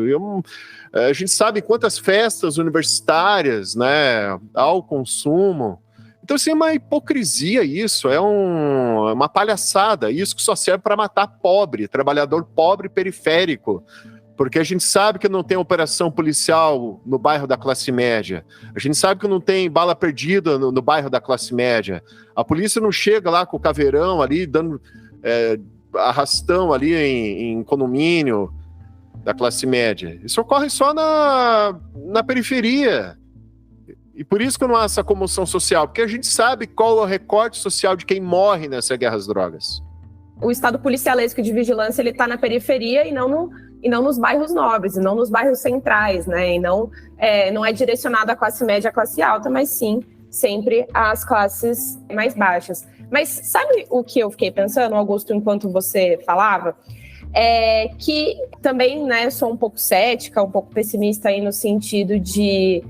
A gente sabe quantas festas universitárias, né, ao consumo. Então, assim, é uma hipocrisia isso, é uma palhaçada, isso que só serve para matar pobre, trabalhador pobre periférico, Porque a gente sabe que não tem operação policial no bairro da classe média. A gente sabe que não tem bala perdida no bairro da classe média. A polícia não chega lá com o caveirão ali, dando arrastão ali em condomínio da classe média. Isso ocorre só na periferia. E por isso que não há essa comoção social, porque a gente sabe qual é o recorte social de quem morre nessa guerra às drogas. O estado policialesco de vigilância, ele está na periferia e não nos bairros nobres, e não nos bairros centrais, né? E não é direcionado à classe média, à classe alta, mas sim sempre às classes mais baixas. Mas sabe o que eu fiquei pensando, Augusto, enquanto você falava? Que também, né, sou um pouco cética, um pouco pessimista aí no sentido de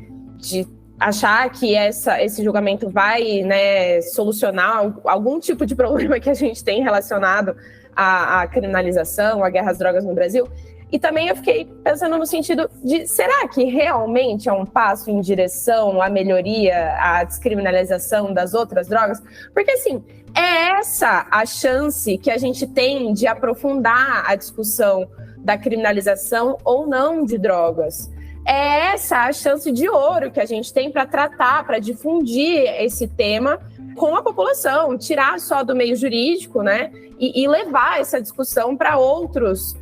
achar que esse julgamento vai, né, solucionar algum tipo de problema que a gente tem relacionado à criminalização, à guerra às drogas no Brasil. E também eu fiquei pensando no sentido de, será que realmente é um passo em direção à melhoria, à descriminalização das outras drogas? Porque, assim, é essa a chance que a gente tem de aprofundar a discussão da criminalização ou não de drogas. É essa a chance de ouro que a gente tem para tratar, para difundir esse tema com a população, tirar só do meio jurídico, né, e levar essa discussão para outros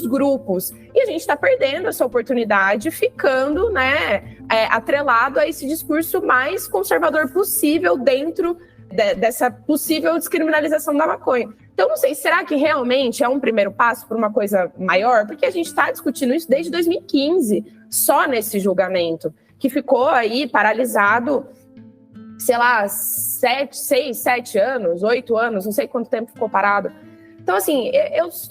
grupos. E a gente está perdendo essa oportunidade, ficando, né, atrelado a esse discurso mais conservador possível dentro dessa possível descriminalização da maconha. Então, não sei, será que realmente é um primeiro passo para uma coisa maior? Porque a gente está discutindo isso desde 2015, só nesse julgamento, que ficou aí paralisado, sei lá, 7 anos, 8 anos, não sei quanto tempo ficou parado. Então, assim,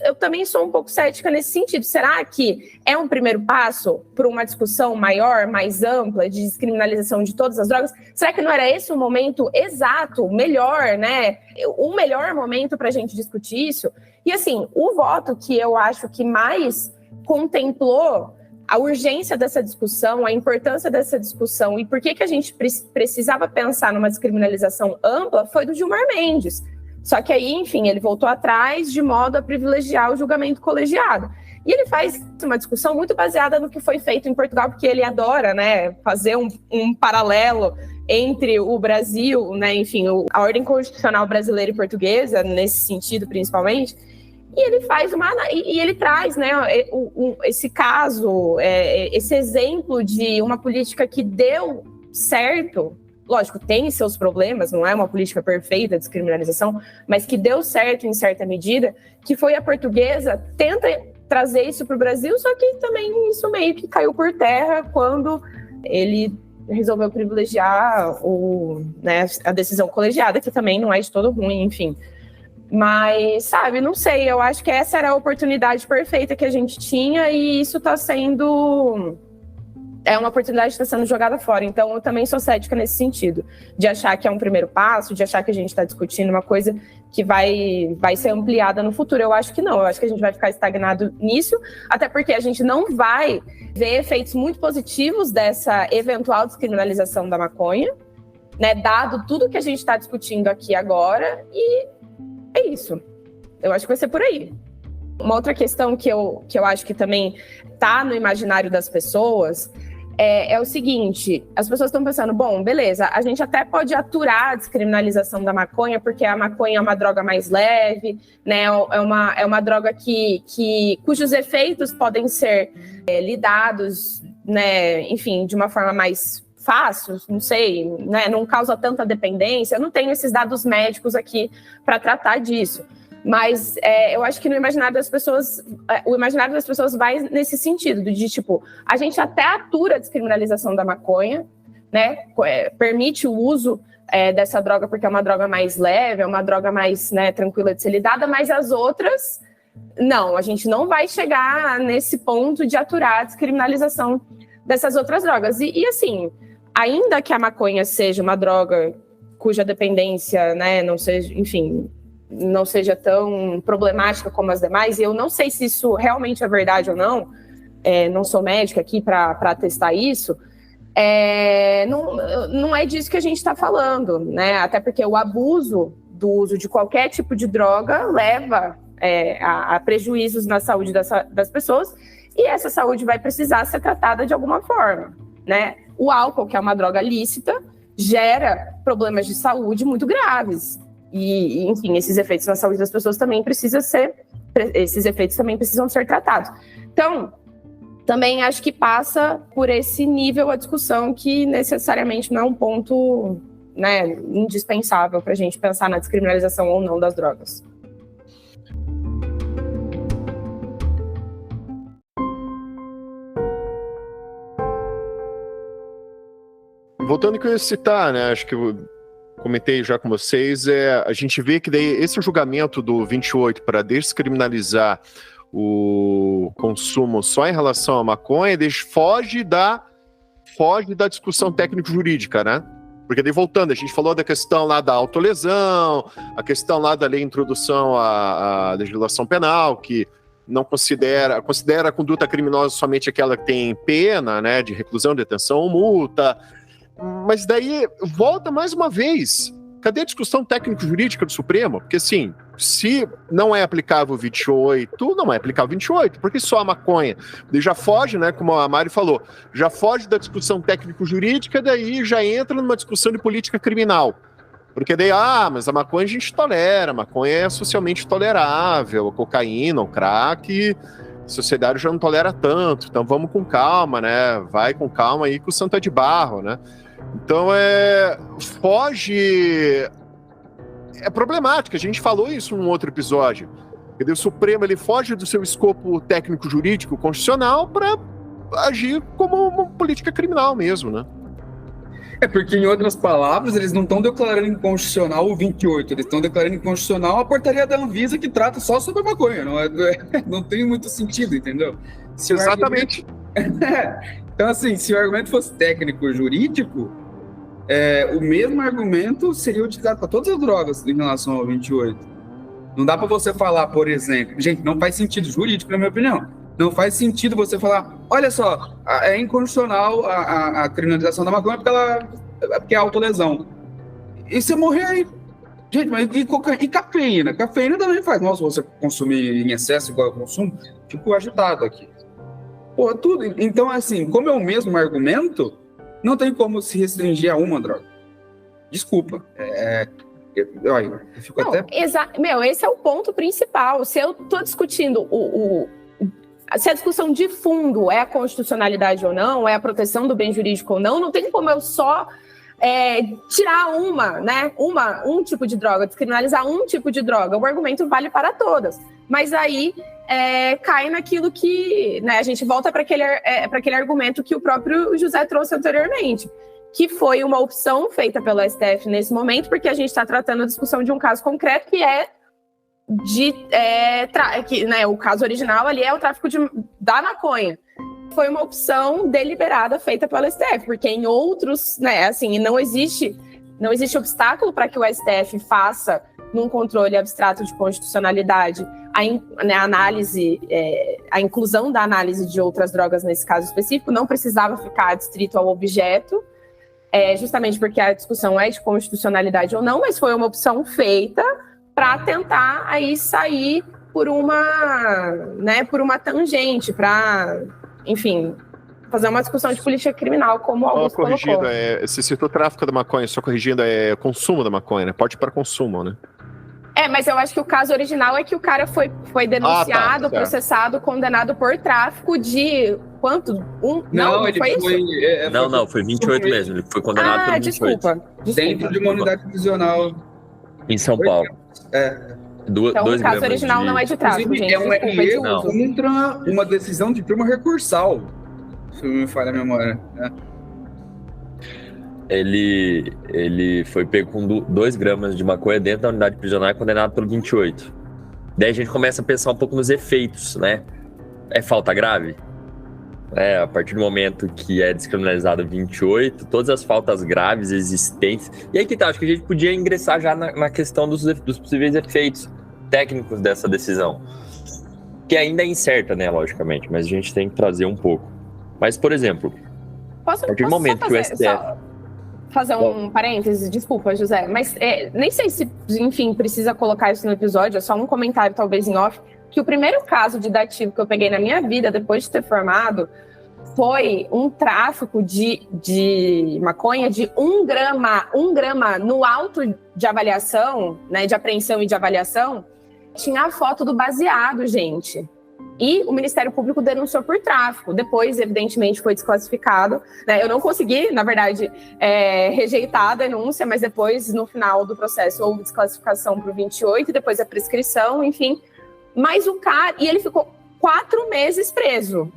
eu também sou um pouco cética nesse sentido. Será que é um primeiro passo para uma discussão maior, mais ampla, de descriminalização de todas as drogas? Será que não era esse o momento exato, melhor, né? O melhor momento para a gente discutir isso? E, assim, o voto que eu acho que mais contemplou a urgência dessa discussão, a importância dessa discussão e por que a gente precisava pensar numa descriminalização ampla foi do Gilmar Mendes. Só que aí, enfim, ele voltou atrás de modo a privilegiar o julgamento colegiado. E ele faz uma discussão muito baseada no que foi feito em Portugal, porque ele adora, né, fazer um paralelo entre o Brasil, né, enfim, a ordem constitucional brasileira e portuguesa, nesse sentido principalmente. E ele faz e ele traz, né, esse caso, esse exemplo de uma política que deu certo. Lógico, tem seus problemas, não é uma política perfeita de descriminalização, mas que deu certo em certa medida, que foi a portuguesa, tenta trazer isso para o Brasil, só que também isso meio que caiu por terra quando ele resolveu privilegiar a decisão colegiada, que também não é de todo ruim, enfim. Mas, sabe, não sei, eu acho que essa era a oportunidade perfeita que a gente tinha e isso está sendo... É uma oportunidade que está sendo jogada fora. Então, eu também sou cética nesse sentido, de achar que é um primeiro passo, de achar que a gente está discutindo uma coisa que vai ser ampliada no futuro. Eu acho que não, eu acho que a gente vai ficar estagnado nisso, até porque a gente não vai ver efeitos muito positivos dessa eventual descriminalização da maconha, né, dado tudo que a gente está discutindo aqui agora, e é isso. Eu acho que vai ser por aí. Uma outra questão que eu acho que também está no imaginário das pessoas é o seguinte: as pessoas estão pensando, bom, beleza, a gente até pode aturar a descriminalização da maconha, porque a maconha é uma droga mais leve, né, é uma droga cujos efeitos podem ser lidados, né, enfim, de uma forma mais fácil, não sei, né, não causa tanta dependência. Eu não tenho esses dados médicos aqui para tratar disso. Mas eu acho que no imaginário das pessoas, o imaginário das pessoas vai nesse sentido, de tipo, a gente até atura a descriminalização da maconha, né, permite o uso dessa droga porque é uma droga mais leve, é uma droga mais, né, tranquila de ser lidada, mas as outras, não, a gente não vai chegar nesse ponto de aturar a descriminalização dessas outras drogas. E assim, ainda que a maconha seja uma droga cuja dependência, né, não seja, enfim... não seja tão problemática como as demais, e eu não sei se isso realmente é verdade ou não, não sou médica aqui para atestar isso, não é disso que a gente está falando, né? Até porque o abuso do uso de qualquer tipo de droga leva a prejuízos na saúde das pessoas, e essa saúde vai precisar ser tratada de alguma forma, né? O álcool, que é uma droga lícita, gera problemas de saúde muito graves. E, enfim, esses efeitos na saúde das pessoas também precisam ser tratados. Então, também acho que passa por esse nível a discussão que necessariamente não é um ponto, né, indispensável para a gente pensar na descriminalização ou não das drogas. Voltando ao que eu ia citar, né, acho que eu comentei já com vocês, a gente vê que daí esse julgamento do 28 para descriminalizar o consumo só em relação à maconha, foge da discussão técnico-jurídica, né? Porque daí voltando, a gente falou da questão lá da autolesão, a questão lá da lei de introdução à legislação penal, que não considera a conduta criminosa somente aquela que tem pena, né, de reclusão, detenção ou multa. Mas daí volta mais uma vez. Cadê a discussão técnico-jurídica do Supremo? Porque, assim, se não é aplicável o 28, não é aplicável o 28, porque só a maconha. Daí já foge, né, como a Mari falou, já foge da discussão técnico-jurídica, daí já entra numa discussão de política criminal. Porque daí, mas a maconha a gente tolera, a maconha é socialmente tolerável, a cocaína, o crack, a sociedade já não tolera tanto, então vamos com calma, né, vai com calma aí que o santo é de barro, né. Então foge, é problemático, a gente falou isso num outro episódio. O Supremo ele foge do seu escopo técnico-jurídico constitucional para agir como uma política criminal mesmo, né? Porque, em outras palavras, eles não estão declarando inconstitucional o 28, eles estão declarando inconstitucional a portaria da Anvisa que trata só sobre a maconha, não tem muito sentido, entendeu? Exatamente. Então, assim, se o argumento fosse técnico-jurídico, o mesmo argumento seria utilizado para todas as drogas em relação ao 28. Não dá para você falar, por exemplo... Gente, não faz sentido jurídico, na minha opinião. Não faz sentido você falar, olha só, é inconstitucional a criminalização da maconha porque é autolesão. E você morrer aí... Gente, mas e cafeína? Cafeína também faz mal se você consumir em excesso, igual eu consumo. Fico agitado aqui. Pô, tudo. Então, assim, como é o mesmo argumento, não tem como se restringir a uma droga. Desculpa. Eu fico não, até... esse é o ponto principal. Se eu estou discutindo se a discussão de fundo é a constitucionalidade ou não, é a proteção do bem jurídico ou não, não tem como eu só tirar um tipo de droga, descriminalizar um tipo de droga. O argumento vale para todas. Mas aí cai naquilo que, né, a gente volta para aquele argumento que o próprio José trouxe anteriormente, que foi uma opção feita pelo STF nesse momento, porque a gente está tratando a discussão de um caso concreto que o caso original ali é o tráfico da maconha. Foi uma opção deliberada feita pelo STF, porque em outros, né, assim, não existe obstáculo para que o STF faça, num controle abstrato de constitucionalidade, a inclusão da análise de outras drogas nesse caso específico, não precisava ficar adstrito ao objeto, justamente porque a discussão é de constitucionalidade ou não, mas foi uma opção feita para tentar aí sair por uma tangente, para, enfim, fazer uma discussão de política criminal, como o Augusto colocou. Você citou tráfico da maconha, só corrigindo, consumo da maconha, né? Pode ir para consumo, né? Mas eu acho que o caso original é que o cara foi denunciado, processado, condenado por tráfico de quanto? Foi 28 mesmo, ele foi condenado por 28. Desculpa. Dentro de uma unidade prisional. Em São Paulo. Então o caso original não é de tráfico, gente. É um RE contra uma decisão de turma recursal, se não me falha a memória. Ele foi pego com 2 gramas de maconha dentro da unidade prisional e condenado pelo 28. Daí a gente começa a pensar um pouco nos efeitos, né? É falta grave? A partir do momento que é descriminalizado 28, todas as faltas graves existentes... E aí que tá, acho que a gente podia ingressar já na questão dos possíveis efeitos técnicos dessa decisão. Que ainda é incerta, né, logicamente, mas a gente tem que trazer um pouco. Mas, por exemplo, a partir do momento que o STF... Fazer um parêntese, desculpa, José, mas nem sei se, enfim, precisa colocar isso no episódio, é só um comentário, talvez em off. que o primeiro caso de dativo que eu peguei na minha vida, depois de ter formado, foi um tráfico de maconha de 1 grama no auto de avaliação, né, de apreensão e de avaliação, tinha a foto do baseado, gente. E o Ministério Público denunciou por tráfico. Depois, evidentemente, foi desclassificado, né? Eu não consegui, na verdade, rejeitar a denúncia, mas depois, no final do processo, houve desclassificação para o 28, depois a prescrição, enfim. Mas o cara... E ele ficou 4 meses preso.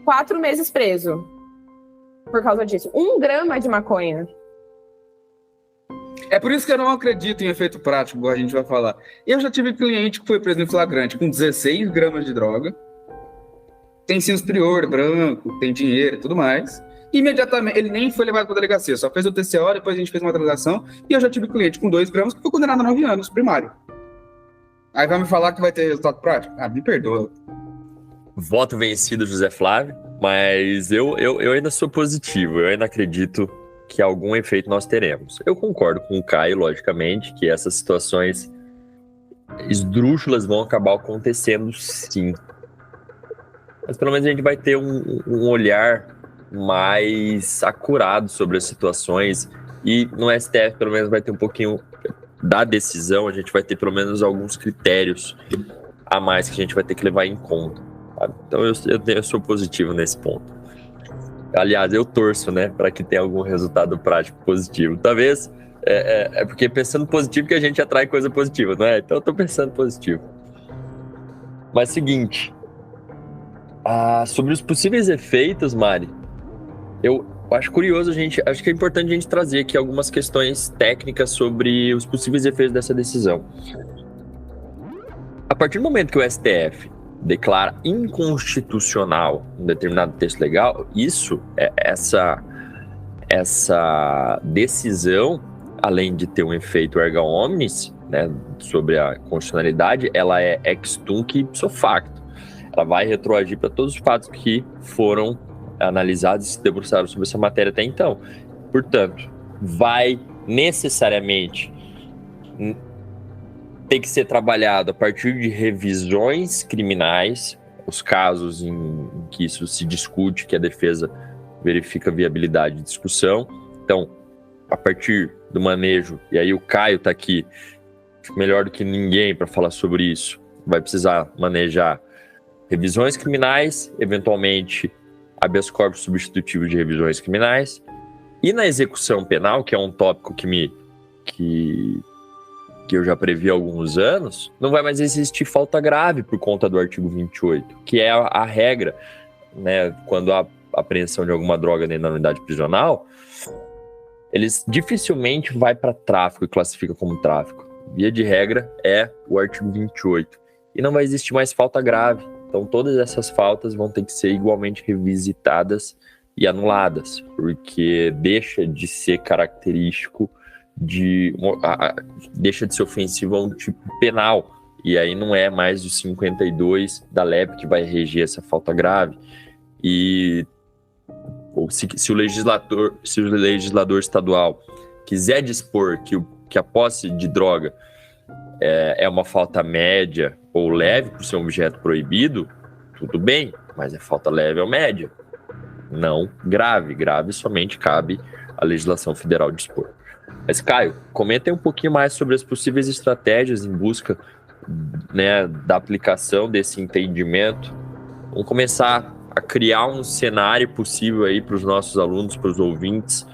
4 meses preso. Por causa disso. 1 grama de maconha. É por isso que eu não acredito em efeito prático, como a gente vai falar. Eu já tive cliente que foi preso em flagrante com 16 gramas de droga, tem sim superior, branco, tem dinheiro e tudo mais. Imediatamente, ele nem foi levado para a delegacia, só fez o TCO, depois a gente fez uma transação, e eu já tive cliente com 2 gramas que foi condenado a 9 anos, primário. Aí vai me falar que vai ter resultado prático? Ah, me perdoa. Voto vencido, José Flávio, mas eu ainda sou positivo, eu ainda acredito que algum efeito nós teremos. Eu concordo com o Caio, logicamente, que essas situações esdrúxulas vão acabar acontecendo, sim. Mas pelo menos a gente vai ter um olhar mais acurado sobre as situações, e no STF pelo menos vai ter um pouquinho da decisão, a gente vai ter pelo menos alguns critérios a mais que a gente vai ter que levar em conta, sabe? Então eu sou positivo nesse ponto. Aliás, eu torço, né, para que tenha algum resultado prático positivo. Talvez é porque pensando positivo que a gente atrai coisa positiva, não é? Então eu tô pensando positivo. Mas seguinte, sobre os possíveis efeitos, Mari, eu acho curioso acho que é importante a gente trazer aqui algumas questões técnicas sobre os possíveis efeitos dessa decisão. A partir do momento que o STF declara inconstitucional um determinado texto legal, essa decisão, além de ter um efeito erga omnes, né, sobre a constitucionalidade, ela é ex tunc ipso facto. Ela vai retroagir para todos os fatos que foram analisados e se debruçaram sobre essa matéria até então. Portanto, vai necessariamente ter que ser trabalhado a partir de revisões criminais, os casos em que isso se discute, que a defesa verifica a viabilidade de discussão. Então, a partir do manejo, e aí o Caio está aqui, melhor do que ninguém para falar sobre isso, vai precisar manejar revisões criminais, eventualmente habeas corpus substitutivos de revisões criminais, e na execução penal, que é um tópico que eu já previ há alguns anos, não vai mais existir falta grave por conta do artigo 28, que é a regra, né, quando há apreensão de alguma droga dentro da unidade prisional, eles dificilmente vai para tráfico e classifica como tráfico. Via de regra é o artigo 28. E não vai existir mais falta grave. Então todas essas faltas vão ter que ser igualmente revisitadas e anuladas, porque deixa de ser característico deixa de ser ofensivo a um tipo penal, e aí não é mais o 52 da LEP que vai reger essa falta grave. E se o legislador estadual quiser dispor que a posse de droga é uma falta média ou leve por ser um objeto proibido, tudo bem, mas é falta leve ou média, não grave. Grave somente cabe à legislação federal dispor. Mas, Caio, comenta aí um pouquinho mais sobre as possíveis estratégias em busca, né, da aplicação desse entendimento. Vamos começar a criar um cenário possível aí para os nossos alunos, para os ouvintes,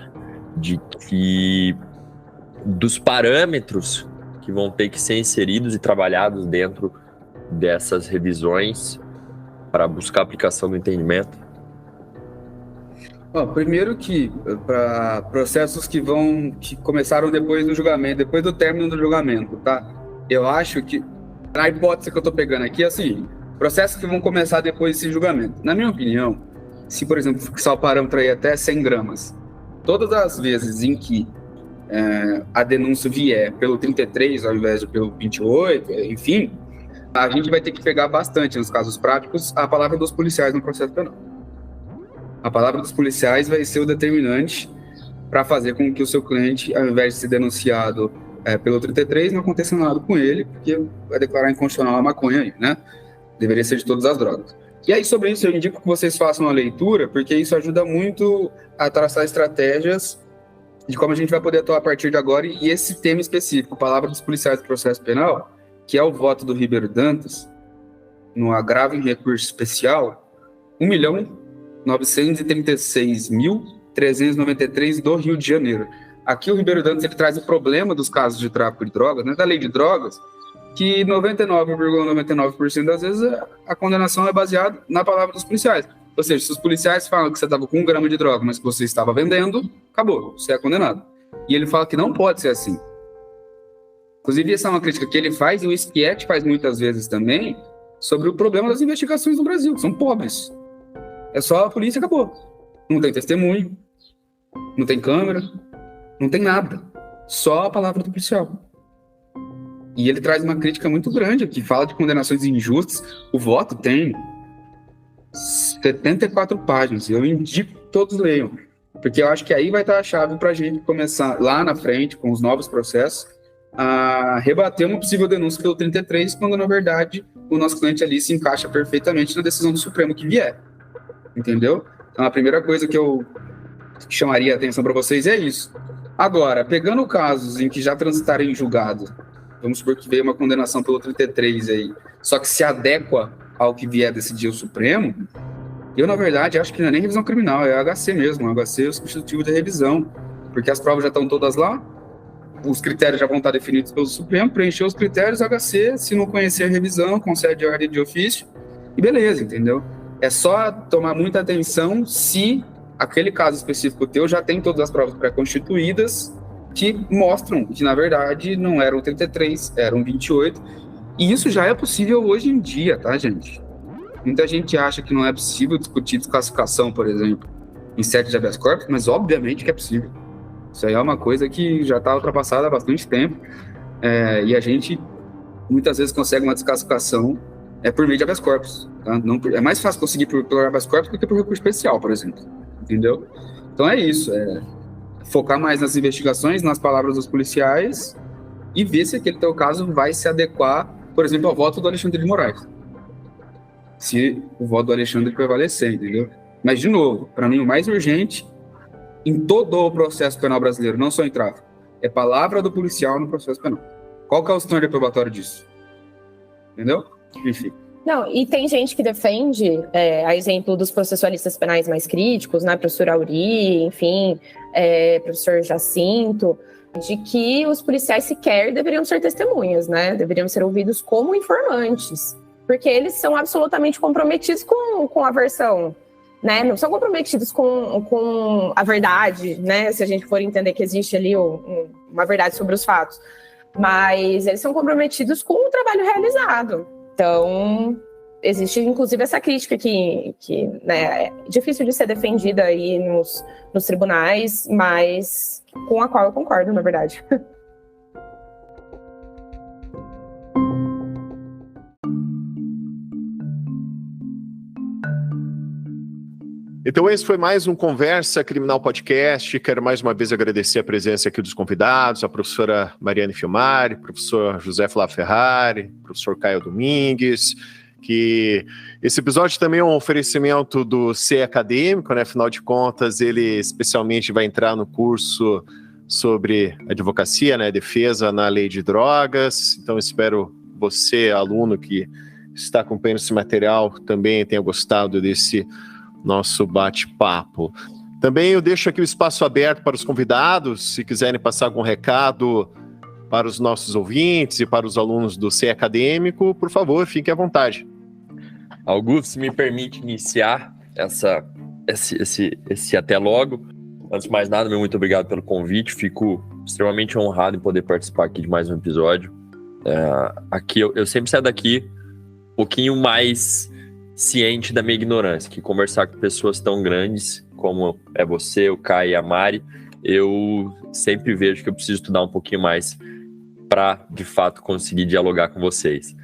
dos parâmetros que vão ter que ser inseridos e trabalhados dentro dessas revisões para buscar a aplicação do entendimento. Primeiro que para processos que começaram depois do julgamento, depois do término do julgamento, tá? Eu acho que, na hipótese que eu estou pegando aqui, assim, processos que vão começar depois desse julgamento. Na minha opinião, se, por exemplo, fixar o parâmetro aí até 100 gramas, todas as vezes em que a denúncia vier pelo 33 ao invés de pelo 28, enfim, a gente vai ter que pegar bastante, nos casos práticos, a palavra dos policiais no processo penal. A palavra dos policiais vai ser o determinante para fazer com que o seu cliente, ao invés de ser denunciado pelo 33, não aconteça nada com ele, porque vai declarar inconstitucional a maconha aí, né? Deveria ser de todas as drogas. E aí, sobre isso, eu indico que vocês façam uma leitura, porque isso ajuda muito a traçar estratégias de como a gente vai poder atuar a partir de agora. E esse tema específico, Palavra dos Policiais do Processo Penal, que é o voto do Ribeiro Dantas, no agravo em recurso especial, 1.936.393 do Rio de Janeiro. Aqui o Ribeiro Dantas ele traz o problema dos casos de tráfico de drogas, né, da lei de drogas, que 99,99% das vezes a condenação é baseada na palavra dos policiais. Ou seja, se os policiais falam que você estava com 1 grama de droga, mas que você estava vendendo, acabou, você é condenado. E ele fala que não pode ser assim. Inclusive, essa é uma crítica que ele faz, e o Schietti faz muitas vezes também, sobre o problema das investigações no Brasil, que são pobres. É só a polícia, acabou. Não tem testemunho, não tem câmera, não tem nada. Só a palavra do policial. E ele traz uma crítica muito grande aqui, fala de condenações injustas. O voto tem 74 páginas, eu indico que todos leiam, porque eu acho que aí vai estar a chave para a gente começar lá na frente, com os novos processos, a rebater uma possível denúncia pelo 33, quando na verdade o nosso cliente ali se encaixa perfeitamente na decisão do Supremo que vier, entendeu? Então a primeira coisa que eu chamaria a atenção para vocês é isso. Agora, pegando casos em que já transitaram em julgado, vamos supor que veio uma condenação pelo 33 aí, só que se adequa ao que vier decidir o Supremo, eu, na verdade, acho que não é nem revisão criminal, é HC mesmo, HC é o substitutivo de revisão, porque as provas já estão todas lá, os critérios já vão estar definidos pelo Supremo, preencher os critérios, HC, se não conhecer a revisão, concede a ordem de ofício, e beleza, entendeu? É só tomar muita atenção se aquele caso específico teu já tem todas as provas pré-constituídas, que mostram que, na verdade, não eram 33, eram 28, e isso já é possível hoje em dia, tá, gente? Muita gente acha que não é possível discutir desclassificação, por exemplo, em sede de habeas corpus, mas obviamente que é possível. Isso aí é uma coisa que já está ultrapassada há bastante tempo, e a gente muitas vezes consegue uma desclassificação por meio de habeas corpus. Tá? Não, é mais fácil conseguir pelo habeas corpus do que por recurso especial, por exemplo. Entendeu? Então é isso, focar mais nas investigações, nas palavras dos policiais e ver se aquele teu caso vai se adequar, por exemplo, ao voto do Alexandre de Moraes. Se o voto do Alexandre prevalecer, entendeu? Mas, de novo, para mim o mais urgente em todo o processo penal brasileiro, não só em tráfico, é palavra do policial no processo penal. Qual que é o standard probatório disso? Entendeu? Enfim. Não, e tem gente que defende, a exemplo dos processualistas penais mais críticos, né, professor Auri, enfim, professor Jacinto, de que os policiais sequer deveriam ser testemunhas, né, deveriam ser ouvidos como informantes, porque eles são absolutamente comprometidos com a versão, né, não são comprometidos com a verdade, né, se a gente for entender que existe ali uma verdade sobre os fatos, mas eles são comprometidos com o trabalho realizado. Então, existe inclusive essa crítica que né, é difícil de ser defendida aí nos tribunais, mas com a qual eu concordo, na verdade. Então esse foi mais um Conversa Criminal Podcast. Quero mais uma vez agradecer a presença aqui dos convidados, a professora Mariane Fiumari, professor José Flávio Ferrari, professor Caio Domingues, que esse episódio também é um oferecimento do CE Acadêmico, né? Afinal de contas, ele especialmente vai entrar no curso sobre advocacia, né? Defesa na lei de drogas. Então espero você, aluno que está acompanhando esse material, também tenha gostado desse nosso bate-papo. Também eu deixo aqui o espaço aberto para os convidados, se quiserem passar algum recado para os nossos ouvintes e para os alunos do CE Acadêmico, por favor, fique à vontade. Augusto, se me permite iniciar esse até logo. Antes de mais nada, meu muito obrigado pelo convite, fico extremamente honrado em poder participar aqui de mais um episódio. Aqui eu sempre saio daqui um pouquinho mais ciente da minha ignorância, que conversar com pessoas tão grandes como é você, o Caio e a Mari, eu sempre vejo que eu preciso estudar um pouquinho mais para, de fato, conseguir dialogar com vocês.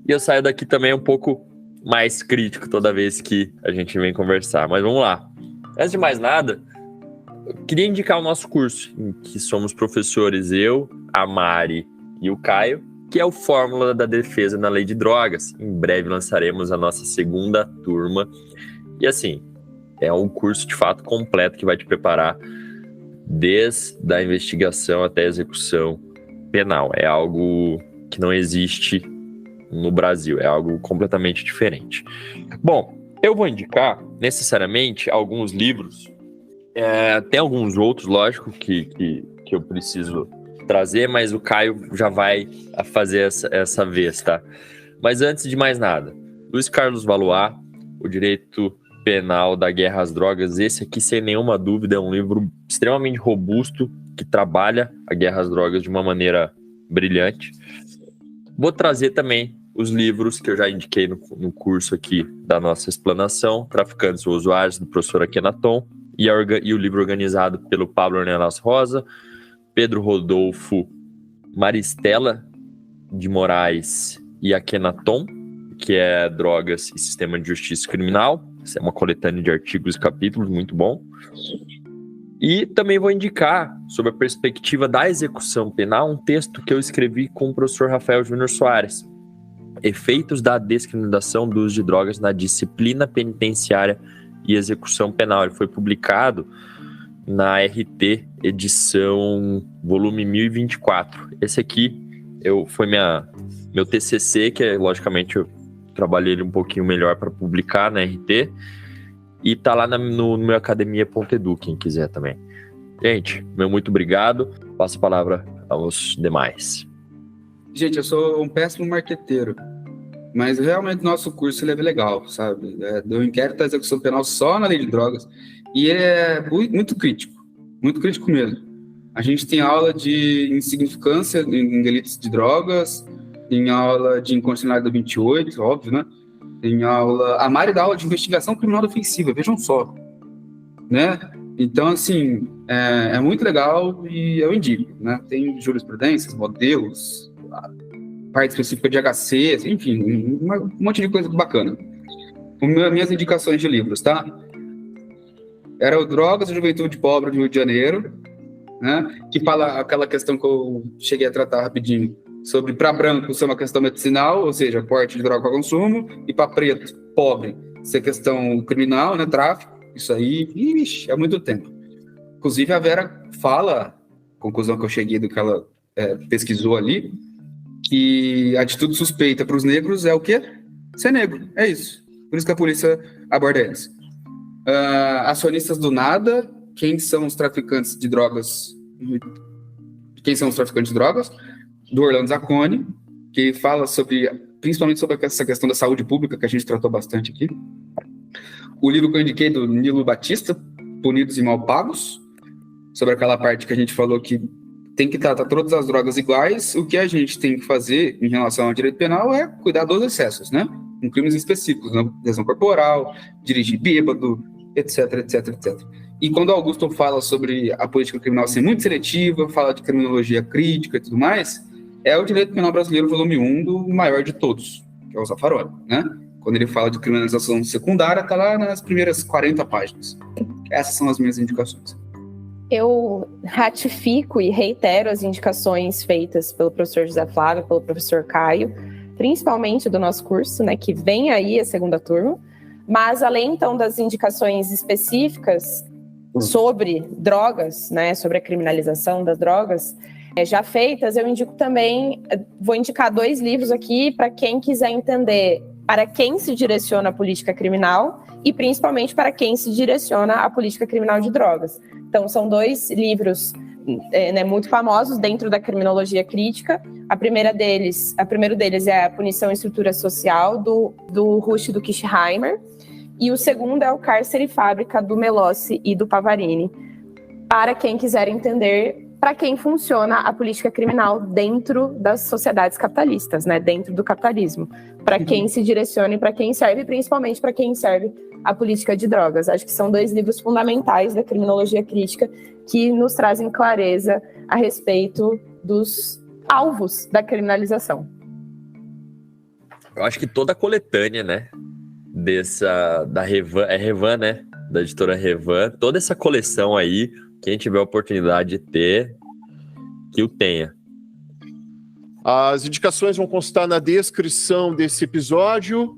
E eu saio daqui também um pouco mais crítico toda vez que a gente vem conversar, mas vamos lá. Antes de mais nada, eu queria indicar o nosso curso, em que somos professores, eu, a Mari e o Caio, que é o Fórmula da Defesa na Lei de Drogas. Em breve lançaremos a nossa segunda turma. E assim, é um curso de fato completo que vai te preparar desde a investigação até a execução penal. É algo que não existe no Brasil, é algo completamente diferente. Bom, eu vou indicar necessariamente alguns livros, tem alguns outros, lógico, que eu preciso trazer, mas o Caio já vai fazer essa vez, tá? Mas antes de mais nada, Luiz Carlos Valois, O Direito Penal da Guerra às Drogas, esse aqui, sem nenhuma dúvida, é um livro extremamente robusto, que trabalha a guerra às drogas de uma maneira brilhante. Vou trazer também os livros que eu já indiquei no curso aqui da nossa explanação, Traficantes ou Usuários, do professor Akhenaton, e o livro organizado pelo Pablo Ornelas Rosa, Pedro Rodolfo Maristela de Moraes e Akhenaton, que é Drogas e Sistema de Justiça Criminal. Essa é uma coletânea de artigos e capítulos, muito bom. E também vou indicar, sobre a perspectiva da execução penal, um texto que eu escrevi com o professor Rafael Júnior Soares, Efeitos da Descriminalização do Uso de Drogas na Disciplina Penitenciária e Execução Penal. Ele foi publicado na RT, edição volume 1024. Esse aqui foi meu TCC, que logicamente eu trabalhei ele um pouquinho melhor para publicar na RT, e tá lá no meu academia.edu, quem quiser também. Gente, meu muito obrigado. Passo a palavra aos demais. Gente, eu sou um péssimo marqueteiro, mas realmente nosso curso ele é legal, sabe? Do inquérito da execução penal só na lei de drogas, e ele é muito crítico mesmo. A gente tem aula de insignificância em delitos de drogas, tem aula de inconstitucionalidade do 28, óbvio, né? Tem aula... A Mari dá aula de investigação criminal ofensiva, vejam só, né? Então, assim, é muito legal e eu indico, né? Tem jurisprudências, modelos, parte específica de HC, enfim, um monte de coisa bacana. Minhas indicações de livros, tá? Era o Drogas e Juventude Pobre do Rio de Janeiro, né? Que fala aquela questão que eu cheguei a tratar rapidinho, sobre para branco ser uma questão medicinal, ou seja, porte de droga para consumo, e para preto, pobre, ser questão criminal, né? Tráfico, isso aí, ixi, há muito tempo. Inclusive, a Vera fala, conclusão que eu cheguei do que ela pesquisou ali, que a atitude suspeita para os negros é o quê? Ser negro, é isso. Por isso que a polícia aborda eles. Acionistas do nada, quem são os traficantes de drogas? Do Orlando Zacconi, que fala principalmente sobre essa questão da saúde pública, que a gente tratou bastante aqui. O livro que eu indiquei do Nilo Batista, Punidos e Mal Pagos, sobre aquela parte que a gente falou que tem que tratar todas as drogas iguais. O que a gente tem que fazer em relação ao direito penal é cuidar dos excessos, né? Em crimes específicos, né? Lesão corporal, dirigir bêbado, etc, etc, etc. E quando Augusto fala sobre a política criminal ser muito seletiva, fala de criminologia crítica e tudo mais, é o direito penal brasileiro, volume 1, do maior de todos, que é o Zaffaroni, né? Quando ele fala de criminalização secundária, tá lá nas primeiras 40 páginas. Essas são as minhas indicações. Eu ratifico e reitero as indicações feitas pelo professor José Flávio, pelo professor Caio, principalmente do nosso curso, né, que vem aí a segunda turma. Mas, além, então, das indicações específicas sobre drogas, né, sobre a criminalização das drogas, já feitas, eu indico também, vou indicar 2 livros aqui para quem quiser entender para quem se direciona a política criminal e principalmente para quem se direciona a política criminal de drogas. Então, são 2 livros muito famosos dentro da criminologia crítica. O primeiro deles é A Punição e Estrutura Social, do Rush e do Kishheimer, e o segundo é O Cárcere e Fábrica, do Melossi e do Pavarini, para quem quiser entender para quem funciona a política criminal dentro das sociedades capitalistas, né? Dentro do capitalismo, para quem se direciona e para quem serve, principalmente para quem serve a política de drogas. Acho que são 2 livros fundamentais da criminologia crítica que nos trazem clareza a respeito dos alvos da criminalização. Eu acho que toda a coletânea, né, da Revan, Revan, né, da editora Revan, toda essa coleção aí, quem tiver a oportunidade de ter, que o tenha. As indicações vão constar na descrição desse episódio.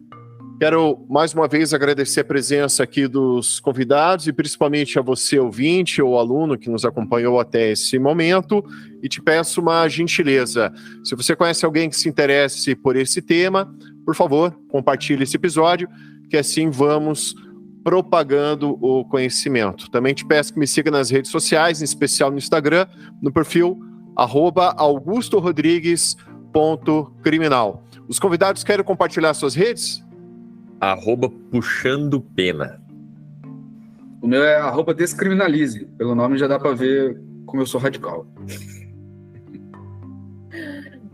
Quero mais uma vez agradecer a presença aqui dos convidados e principalmente a você, ouvinte ou aluno que nos acompanhou até esse momento, e te peço uma gentileza. Se você conhece alguém que se interesse por esse tema, por favor, compartilhe esse episódio, que assim vamos propagando o conhecimento. Também te peço que me siga nas redes sociais, em especial no Instagram, no perfil @augustorodrigues.criminal. Os convidados querem compartilhar suas redes? @puxandopena. O meu é @descriminalize. Pelo nome já dá para ver como eu sou radical.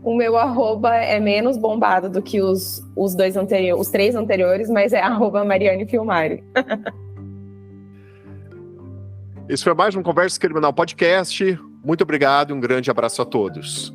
O meu arroba é menos bombado do que os três anteriores, mas é @Mariane Filmari. Esse foi mais um Conversa Criminal Podcast. Muito obrigado e um grande abraço a todos.